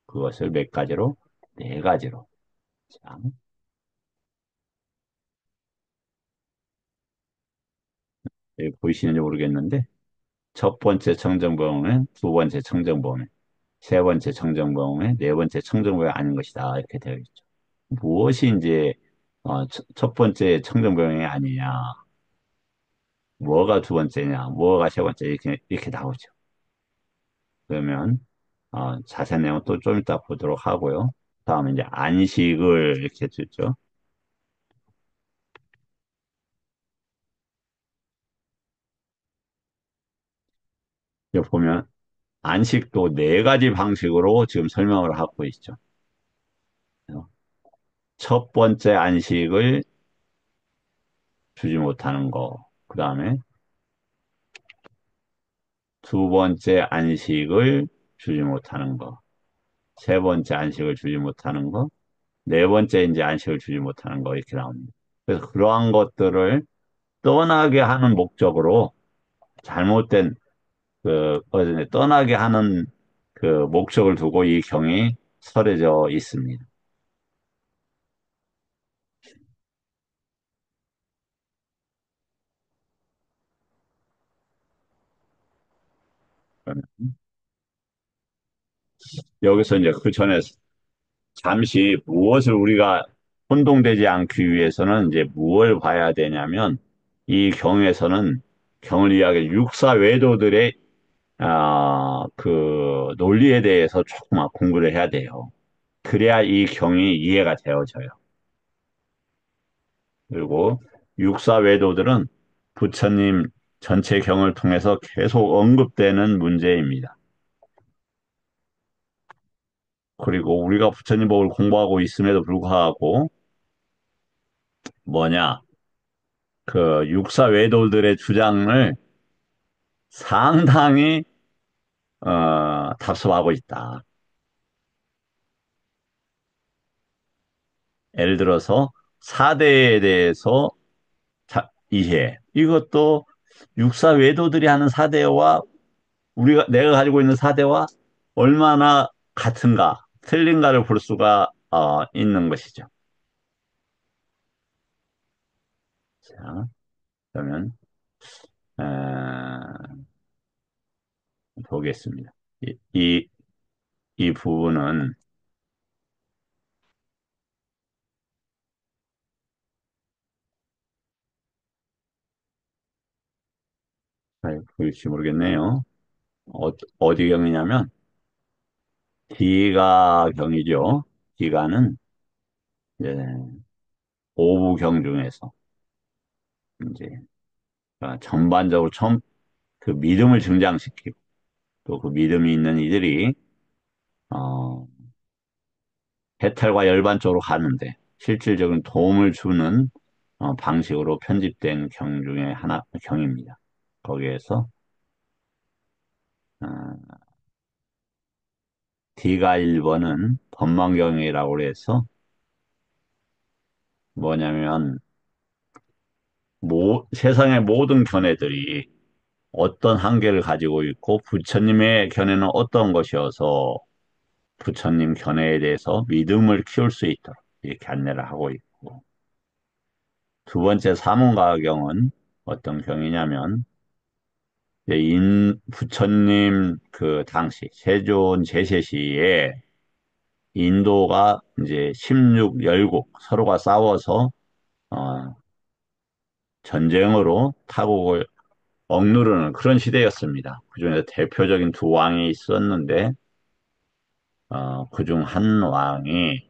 그것을 몇 가지로? 네 가지로. 자, 여기 보이시는지 모르겠는데 첫 번째 청정범용은 두 번째 청정범용, 세 번째 청정범용은 네 번째 청정범용이 아닌 것이다. 이렇게 되어 있죠. 무엇이 이제 첫 번째 청정병이 아니냐, 뭐가 두 번째냐, 뭐가 세 번째 이렇게 나오죠. 그러면 자세한 내용 또 좀 이따 보도록 하고요. 다음에 이제 안식을 이렇게 주죠. 여기 보면 안식도 네 가지 방식으로 지금 설명을 하고 있죠. 첫 번째 안식을 주지 못하는 거, 그 다음에 두 번째 안식을 주지 못하는 거, 세 번째 안식을 주지 못하는 거, 네 번째 이제 안식을 주지 못하는 거 이렇게 나옵니다. 그래서 그러한 것들을 떠나게 하는 목적으로 잘못된 떠나게 하는 그 목적을 두고 이 경이 설해져 있습니다. 여기서 이제 그 전에 잠시 무엇을 우리가 혼동되지 않기 위해서는 이제 무엇을 봐야 되냐면 이 경에서는 경을 이야기해 육사 외도들의 그 논리에 대해서 조금 공부를 해야 돼요. 그래야 이 경이 이해가 되어져요. 그리고 육사 외도들은 부처님 전체 경을 통해서 계속 언급되는 문제입니다. 그리고 우리가 부처님 법을 공부하고 있음에도 불구하고 뭐냐, 그 육사 외도들의 주장을 상당히 답습하고 있다. 예를 들어서 사대에 대해서 이해. 이것도 육사 외도들이 하는 사대와 내가 가지고 있는 사대와 얼마나 같은가, 틀린가를 볼 수가 있는 것이죠. 자, 그러면 에, 보겠습니다. 이, 이, 이 부분은 잘 보일지 모르겠네요. 어디 경이냐면 기가 경이죠. 기가는 이제 오부경 중에서 이제 전반적으로 처음 그 믿음을 증장시키고 또 그 믿음이 있는 이들이 어, 해탈과 열반 쪽으로 가는데 실질적인 도움을 주는 방식으로 편집된 경 중에 하나 경입니다. 거기에서 어, D가 1번은 법망경이라고 해서 뭐냐면 세상의 모든 견해들이 어떤 한계를 가지고 있고 부처님의 견해는 어떤 것이어서 부처님 견해에 대해서 믿음을 키울 수 있도록 이렇게 안내를 하고 있고 두 번째 사문가경은 어떤 경이냐면 이제 부처님 그 당시 세존 제세 시에 인도가 이제 16 열국 서로가 싸워서 어, 전쟁으로 타국을 억누르는 그런 시대였습니다. 그중에서 대표적인 두 왕이 있었는데 그중 한 왕이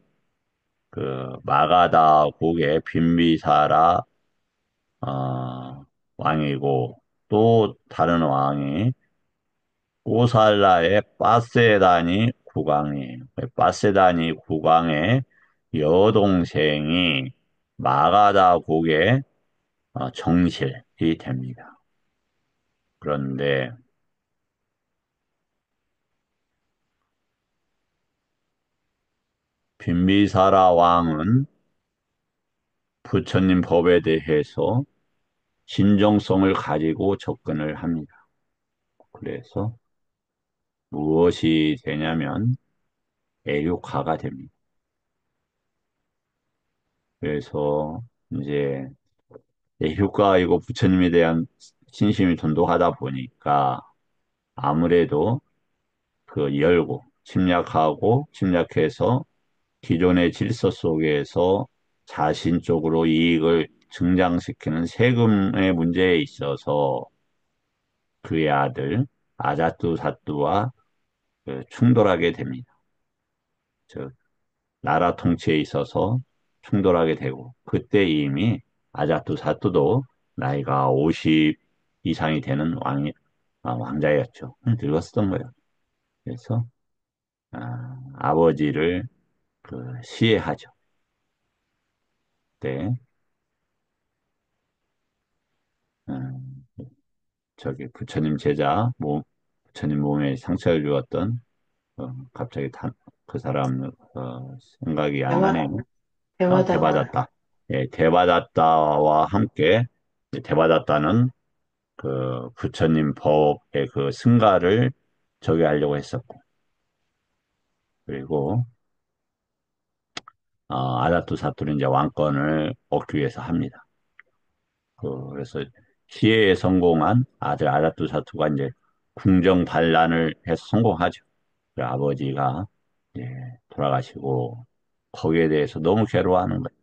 그 마가다 국의 빈비사라 왕이고 또 다른 왕이 꼬살라의 빠세다니 국왕이에요. 빠세다니 국왕의 여동생이 마가다 국의 정실이 됩니다. 그런데 빈비사라 왕은 부처님 법에 대해서 진정성을 가지고 접근을 합니다. 그래서 무엇이 되냐면 애육가가 됩니다. 그래서 이제 애육가이고 부처님에 대한 신심이 돈독하다 보니까 아무래도 그 열고 침략해서 기존의 질서 속에서 자신 쪽으로 이익을 증장시키는 세금의 문제에 있어서 그의 아들 아자뚜사뚜와 충돌하게 됩니다. 즉 나라 통치에 있어서 충돌하게 되고 그때 이미 아자뚜사뚜도 나이가 50 이상이 되는 왕자였죠. 늙었었던 거예요. 그래서 아버지를 시해하죠. 때 음, 저기 부처님 제자 부처님 몸에 상처를 주었던 갑자기 그 사람 생각이 안 대화, 나네요. 대화다타. 대바다타. 예, 대바다타와 함께 대바다타는 그 부처님 법의 그 승가를 저기 하려고 했었고 그리고 아다투 사투는 이제 왕권을 얻기 위해서 합니다. 그래서 시해에 성공한 아들 아다투 사투가 이제 궁정 반란을 해서 성공하죠. 그 아버지가 이제 돌아가시고 거기에 대해서 너무 괴로워하는 거예요.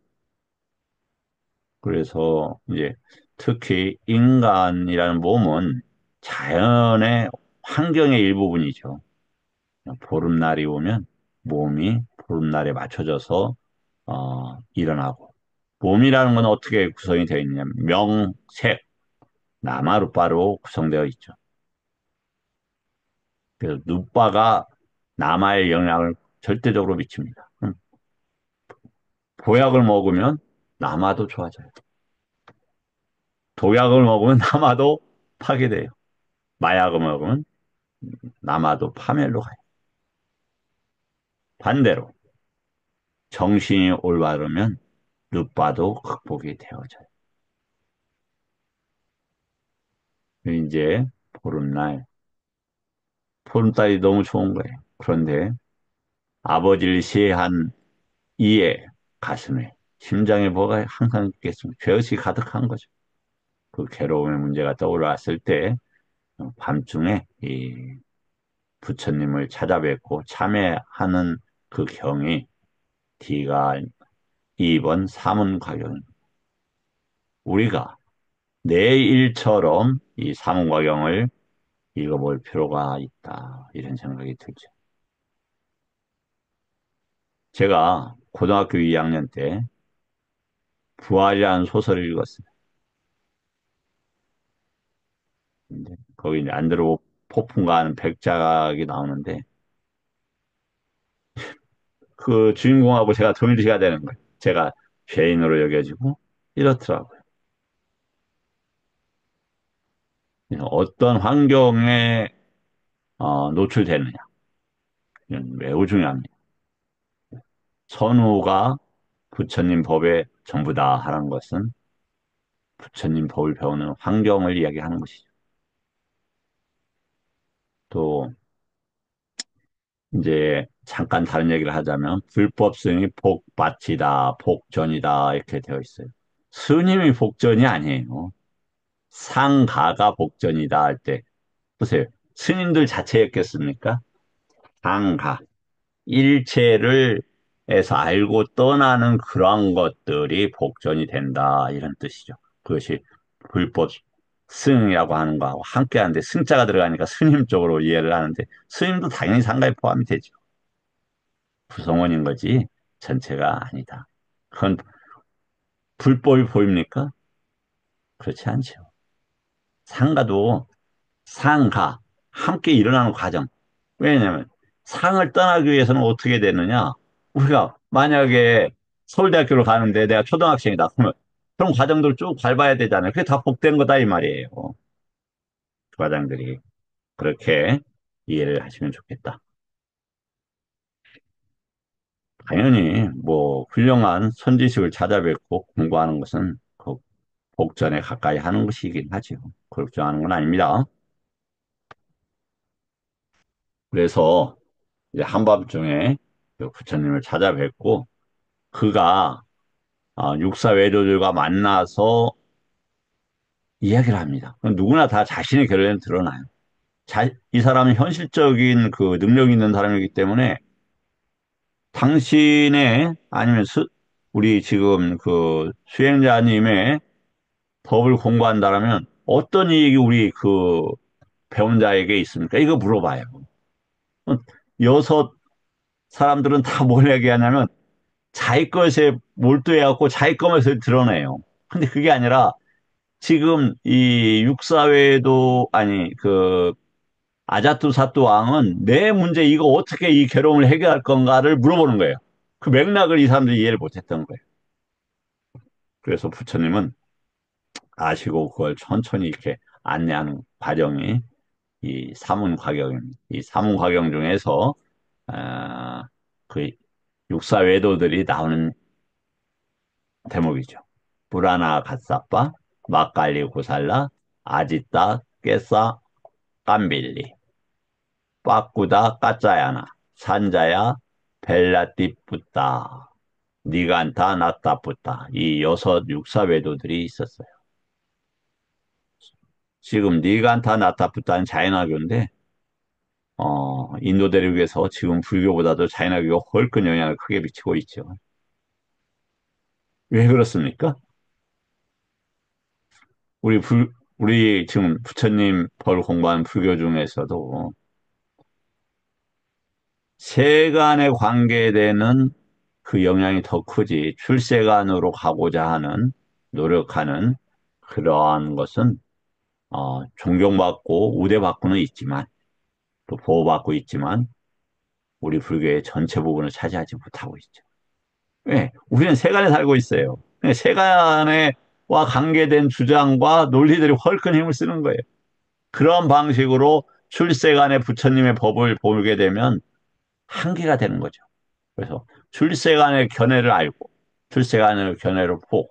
그래서 이제 특히 인간이라는 몸은 자연의 환경의 일부분이죠. 보름날이 오면 몸이 보름날에 맞춰져서 일어나고 몸이라는 건 어떻게 구성이 되어 있냐면 명색, 나마루바로 구성되어 있죠. 그래서 누바가 남아의 영향을 절대적으로 미칩니다. 보약을 먹으면 남아도 좋아져요. 독약을 먹으면 남아도 파괴돼요. 마약을 먹으면 남아도 파멸로 가요. 반대로 정신이 올바르면 누바도 극복이 되어져요. 이제 보름날, 보름달이 너무 좋은 거예요. 그런데 아버지를 시해한 이의 가슴에, 심장에 뭐가 항상 있겠습니까? 죄의식이 가득한 거죠. 그 괴로움의 문제가 떠올랐을 때 밤중에 이 부처님을 찾아뵙고 참회하는 그 경이 D가 2번 사문화경입니다. 우리가 내 일처럼 이 사문화경을 읽어볼 필요가 있다. 이런 생각이 들죠. 제가 고등학교 2학년 때 부활이라는 소설을 읽었어요. 근데 거기 이제 안드로 포프인가 하는 백작이 나오는데 그 주인공하고 제가 동일시가 되는 거예요. 제가 죄인으로 여겨지고 이렇더라고요. 그래서 어떤 환경에 노출되느냐 이건 매우 중요합니다. 선우가 부처님 법의 전부다 하는 것은 부처님 법을 배우는 환경을 이야기하는 것이죠. 또 이제 잠깐 다른 얘기를 하자면 불법 스님이 복받치다, 복전이다 이렇게 되어 있어요. 스님이 복전이 아니에요. 상가가 복전이다 할 때 보세요. 스님들 자체였겠습니까? 상가. 일체를 에서 알고 떠나는 그러한 것들이 복전이 된다 이런 뜻이죠. 그것이 불법 승이라고 하는 거하고 함께 하는데 승자가 들어가니까 스님 쪽으로 이해를 하는데 스님도 당연히 상가에 포함이 되죠. 구성원인 거지 전체가 아니다. 그건 불법이 보입니까? 그렇지 않죠. 상가도 상가 함께 일어나는 과정. 왜냐하면 상을 떠나기 위해서는 어떻게 되느냐? 우리가 만약에 서울대학교를 가는데 내가 초등학생이다. 그럼 과정들 쭉 밟아야 되잖아요. 그게 다 복된 거다 이 말이에요. 그 과정들이. 그렇게 이해를 하시면 좋겠다. 당연히 뭐 훌륭한 선지식을 찾아뵙고 공부하는 것은 그 복전에 가까이 하는 것이긴 하죠. 걱정하는 건 아닙니다. 그래서 이제 한밤중에 그 부처님을 찾아뵙고 그가 육사 외도들과 만나서 이야기를 합니다. 누구나 다 자신의 결론을 드러나요. 이 사람은 현실적인 그 능력이 있는 사람이기 때문에 당신의 아니면 우리 지금 그 수행자님의 법을 공부한다라면 어떤 이익이 우리 그 배운 자에게 있습니까? 이거 물어봐요. 여섯 사람들은 다 뭘 얘기하냐면 자기 것에 몰두해갖고 자기 것을 드러내요. 근데 그게 아니라 지금 이 육사회도 아니 그 아자투사투 왕은 내 문제 이거 어떻게 이 괴로움을 해결할 건가를 물어보는 거예요. 그 맥락을 이 사람들이 이해를 못했던 거예요. 그래서 부처님은 아시고 그걸 천천히 이렇게 안내하는 과정이 이 사문화경입니다. 이 사문화경 중에서 그 육사 외도들이 나오는 대목이죠. 브라나 갓사빠, 마칼리 고살라, 아지따, 깨사, 깜빌리, 빠꾸다, 까짜야나, 산자야, 벨라띠뿌따, 니간타, 나타뿌따. 이 여섯 육사 외도들이 있었어요. 지금 니간타, 나타뿌따는 자연화교인데 인도 대륙에서 지금 불교보다도 자연화교가 훨씬 영향을 크게 미치고 있죠. 왜 그렇습니까? 우리 우리 지금 부처님 벌 공부하는 불교 중에서도 세간에 관계되는 그 영향이 더 크지 출세간으로 가고자 하는 노력하는 그러한 것은 존경받고 우대받고는 있지만 또 보호받고 있지만 우리 불교의 전체 부분을 차지하지 못하고 있죠. 왜? 우리는 세간에 살고 있어요. 세간에와 관계된 주장과 논리들이 훨씬 힘을 쓰는 거예요. 그런 방식으로 출세간의 부처님의 법을 보게 되면 한계가 되는 거죠. 그래서 출세간의 견해를 알고 출세간의 견해를 보고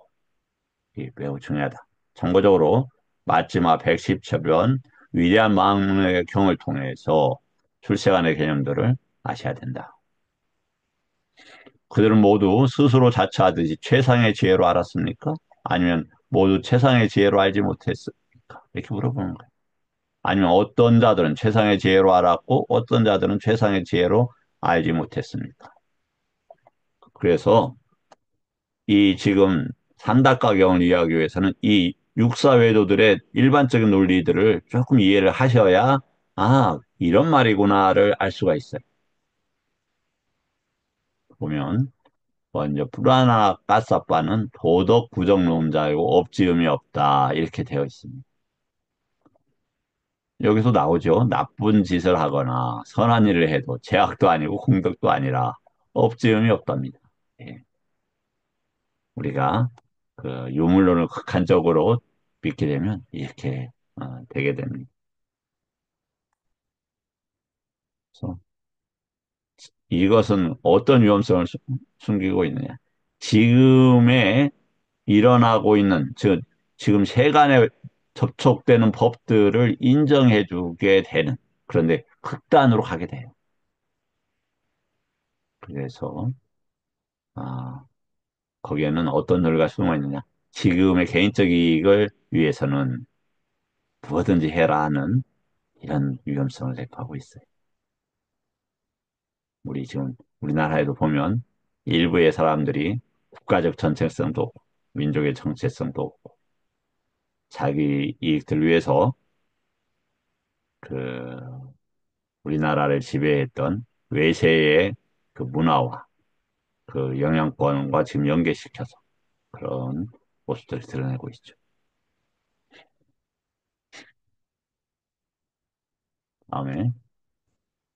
이게 매우 중요하다. 참고적으로 마지막 110처변 위대한 망문의 경을 통해서 출세간의 개념들을 아셔야 된다. 그들은 모두 스스로 자처하듯이 최상의 지혜로 알았습니까? 아니면 모두 최상의 지혜로 알지 못했습니까? 이렇게 물어보는 거예요. 아니면 어떤 자들은 최상의 지혜로 알았고 어떤 자들은 최상의 지혜로 알지 못했습니까? 그래서 이 지금 산다가경을 이해하기 위해서는 이 육사외도들의 일반적인 논리들을 조금 이해를 하셔야 이런 말이구나를 알 수가 있어요. 보면 먼저 불아나 까사빠는 도덕 부정론자이고 업지음이 없다 이렇게 되어 있습니다. 여기서 나오죠. 나쁜 짓을 하거나 선한 일을 해도 죄악도 아니고 공덕도 아니라 업지음이 없답니다. 예. 우리가 그 유물론을 극한적으로 믿게 되면 이렇게 되게 됩니다. 그래서 이것은 어떤 위험성을 숨기고 있느냐? 지금에 일어나고 있는, 즉, 지금 세간에 접촉되는 법들을 인정해주게 되는, 그런데 극단으로 가게 돼요. 그래서, 아, 거기에는 어떤 논리가 숨어 있느냐? 지금의 개인적 이익을 위해서는 무엇든지 해라 하는 이런 위험성을 내포하고 있어요. 우리 지금 우리나라에도 보면 일부의 사람들이 국가적 정체성도 없고 민족의 정체성도 없고 자기 이익들 위해서 그 우리나라를 지배했던 외세의 그 문화와 그 영향권과 지금 연계시켜서 그런 모습들을 드러내고 있죠. 다음에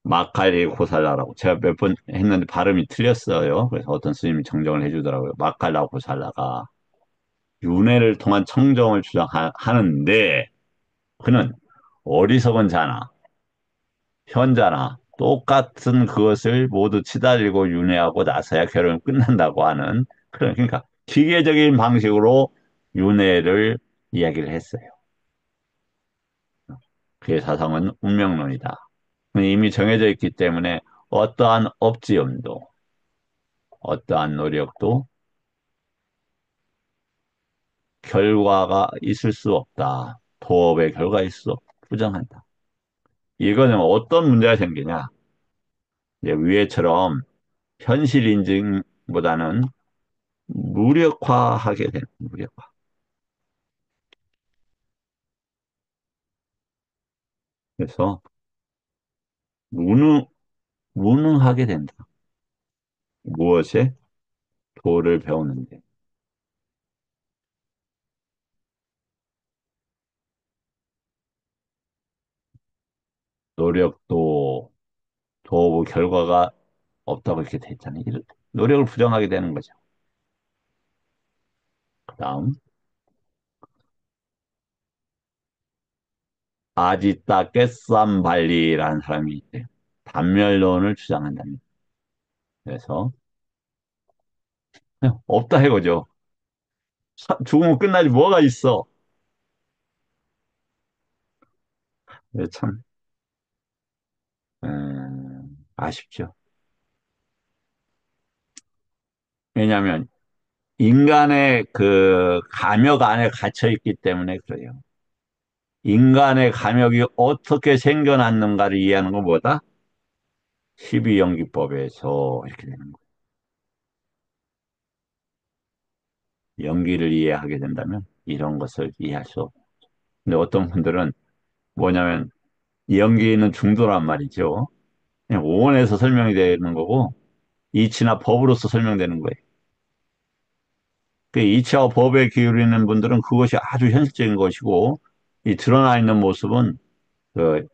마칼리 고살라라고 제가 몇 번 했는데 발음이 틀렸어요. 그래서 어떤 스님이 정정을 해주더라고요. 마칼라 고살라가 윤회를 통한 청정을 주장하는데 그는 어리석은 자나 현자나 똑같은 그것을 모두 치달리고 윤회하고 나서야 결혼이 끝난다고 하는 그러니까 기계적인 방식으로 윤회를 이야기를 했어요. 그의 사상은 운명론이다. 이미 정해져 있기 때문에 어떠한 억지음도, 어떠한 노력도 결과가 있을 수 없다. 도업의 결과가 있을 수 없다. 부정한다. 이거는 어떤 문제가 생기냐? 이제 위에처럼 현실 인증보다는 무력화하게 되는 무력화. 그래서 무능 무능하게 된다. 무엇에? 도를 배우는데. 노력도 도구 결과가 없다고 이렇게 돼 있잖아요. 노력을 부정하게 되는 거죠. 그다음 아지타 꿰쌈발리라는 사람이 있대요. 단멸론을 주장한답니다. 그래서 그냥 없다 해거죠. 죽으면 끝나지 뭐가 있어. 참 아쉽죠. 왜냐하면 인간의 그 감역 안에 갇혀 있기 때문에 그래요. 인간의 감역이 어떻게 생겨났는가를 이해하는 것보다 12연기법에서 이렇게 되는 거예요. 연기를 이해하게 된다면 이런 것을 이해할 수 없어요. 근데 어떤 분들은 뭐냐면 연기는 중도란 말이죠. 그냥 오원에서 설명이 되는 거고 이치나 법으로서 설명되는 거예요. 그 이치와 법에 기울이는 분들은 그것이 아주 현실적인 것이고 이 드러나 있는 모습은 그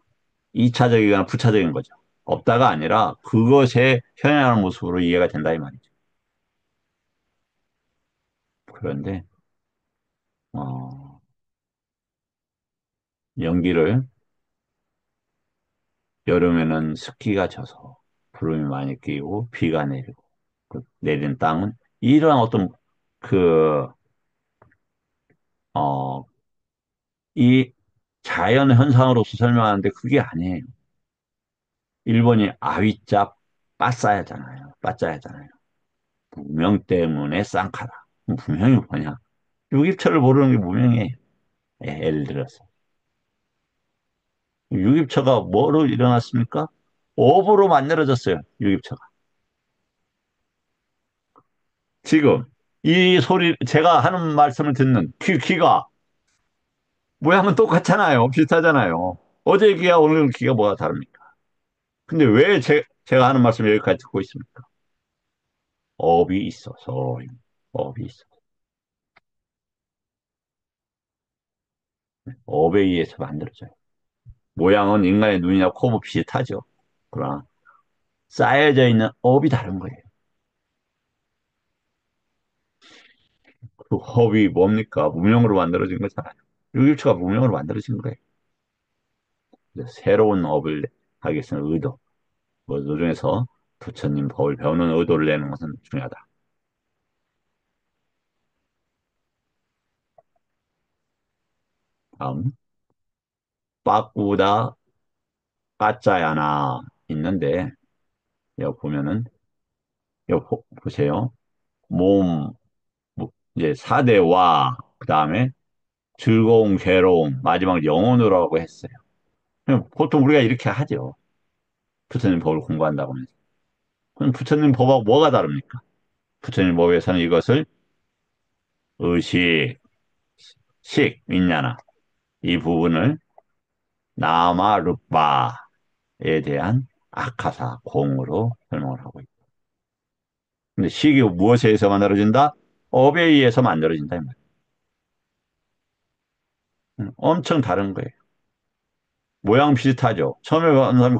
이차적이거나 부차적인 거죠. 없다가 아니라 그것에 현현하는 모습으로 이해가 된다 이 말이죠. 그런데 어, 연기를 여름에는 습기가 져서 구름이 많이 끼고 비가 내리고 그 내린 땅은 이러한 어떤 그, 이 자연 현상으로서 설명하는데 그게 아니에요. 일본이 아위자 빠싸야잖아요. 빠짜야잖아요. 무명 때문에 쌍카다. 무명이 뭐냐? 유깁처를 모르는 게 무명이에요. 예를 들어서. 유깁처가 뭐로 일어났습니까? 업으로 만들어졌어요. 유깁처가. 지금 이 소리 제가 하는 말씀을 듣는 귀가 모양은 똑같잖아요. 비슷하잖아요. 어제 귀와 오늘 귀가 뭐가 다릅니까? 근데 왜 제가 하는 말씀 여기까지 듣고 있습니까? 업이 있어서 업이 있어. 업에 의해서 만들어져요. 모양은 인간의 눈이나 코보 비슷하죠. 그러나 쌓여져 있는 업이 다른 거예요. 그 업이 뭡니까? 무명으로 만들어진 거잖아요. 유기초가 무명으로 만들어진 거예요. 그래서 새로운 업을 하기 위해서는 의도. 뭐, 그 중에서 부처님 법을 배우는 의도를 내는 것은 중요하다. 다음, 빠꾸다 까짜야나 있는데, 여기 보면은, 여기 보세요. 몸, 이제 사대와, 그 다음에 즐거움, 괴로움, 마지막 영혼으로라고 했어요. 그냥 보통 우리가 이렇게 하죠. 부처님 법을 공부한다고 하면서. 그럼 부처님 법하고 뭐가 다릅니까? 부처님 법에서는 이것을 의식, 식, 윈냐나 이 부분을 나마 룻바에 대한 아카사, 공으로 설명을 하고 있다. 근데 식이 무엇에 의해서 만들어진다? 업에 의해서 만들어진다. 이 말이에요. 엄청 다른 거예요. 모양 비슷하죠. 처음에 봤는 사람이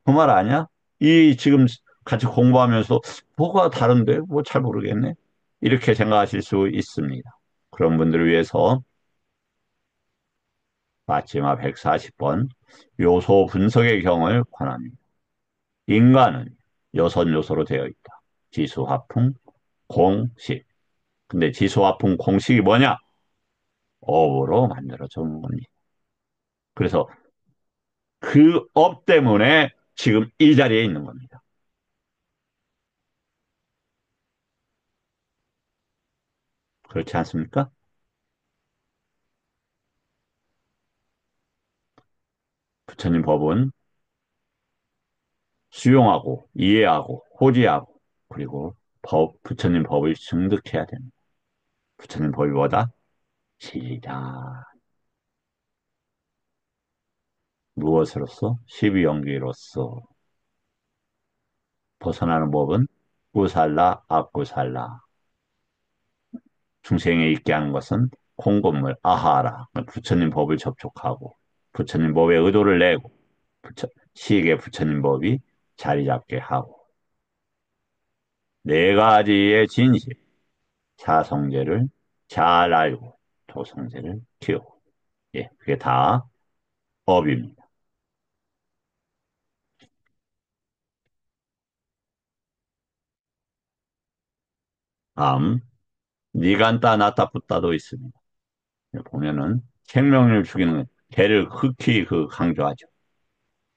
그 말 아니야? 이 지금 같이 공부하면서 뭐가 다른데? 뭐 잘 모르겠네. 이렇게 생각하실 수 있습니다. 그런 분들을 위해서 마지막 140번 요소 분석의 경을 권합니다. 인간은 여섯 요소로 되어 있다. 지수, 화풍, 공식. 근데 지수, 화풍, 공식이 뭐냐? 업으로 만들어져 온 겁니다. 그래서 그 업 때문에 지금 이 자리에 있는 겁니다. 그렇지 않습니까? 부처님 법은 수용하고 이해하고 호지하고 그리고 부처님 법을 증득해야 됩니다. 부처님 법이 뭐다? 진리다. 무엇으로서? 십이연기로서 벗어나는 법은 구살라, 악구살라. 중생에 있게 하는 것은 공건물, 아하라. 부처님 법을 접촉하고 부처님 법의 의도를 내고 시익의 부처님 법이 자리 잡게 하고 네 가지의 진실, 사성제를 잘 알고 도성제를 키우고 예, 그게 다 법입니다. 다음 니간따 나타뿌따도 있습니다. 보면은 생명을 죽이는 개를 극히 강조하죠.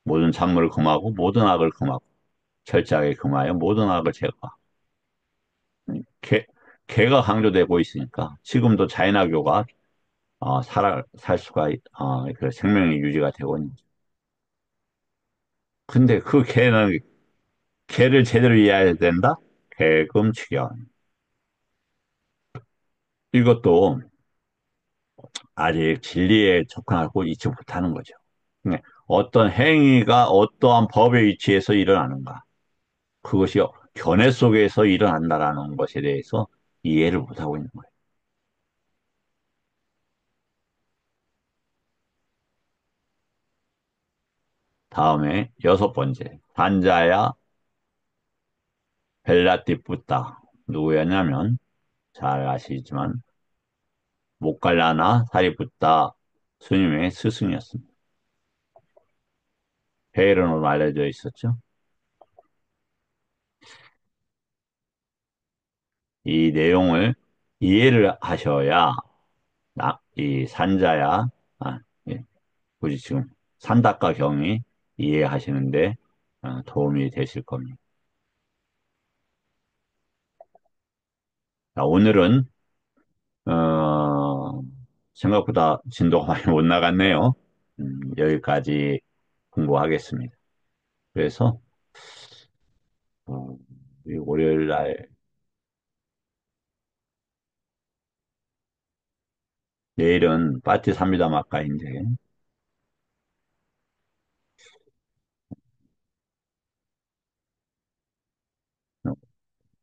모든 작물을 금하고 모든 악을 금하고 철저하게 금하여 모든 악을 제거하고 개, 개가 강조되고 있으니까 지금도 자연학교가 살 수가 그 생명이 유지가 되고 있는 거죠. 근데 그 개를 제대로 이해해야 된다? 개금추견. 이것도 아직 진리에 접근하고 있지 못하는 거죠. 네, 어떤 행위가 어떠한 법의 위치에서 일어나는가? 그것이 견해 속에서 일어난다라는 것에 대해서 이해를 못하고 있는 거예요. 다음에 여섯 번째, 단자야 벨라티푸타. 누구였냐면, 잘 아시지만, 모칼라나 사리푸타 스님의 스승이었습니다. 헤이른으로 알려져 있었죠. 이 내용을 이해를 하셔야, 이 산자야, 예, 굳이 지금 산다과 경이 이해하시는데 도움이 되실 겁니다. 자, 오늘은 어, 생각보다 진도가 많이 못 나갔네요. 여기까지 공부하겠습니다. 그래서 어, 이 월요일 날 내일은 파티 삼미다 마카인데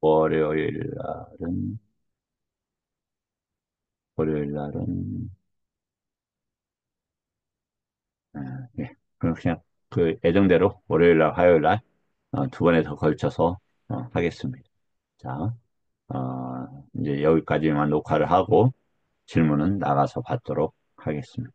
월요일 날은 월요일 날은 예. 그럼 그냥 그 예정대로 월요일 날 화요일 날 두 번에 더 걸쳐서 하겠습니다. 자, 이제 여기까지만 녹화를 하고 질문은 나가서 받도록 하겠습니다.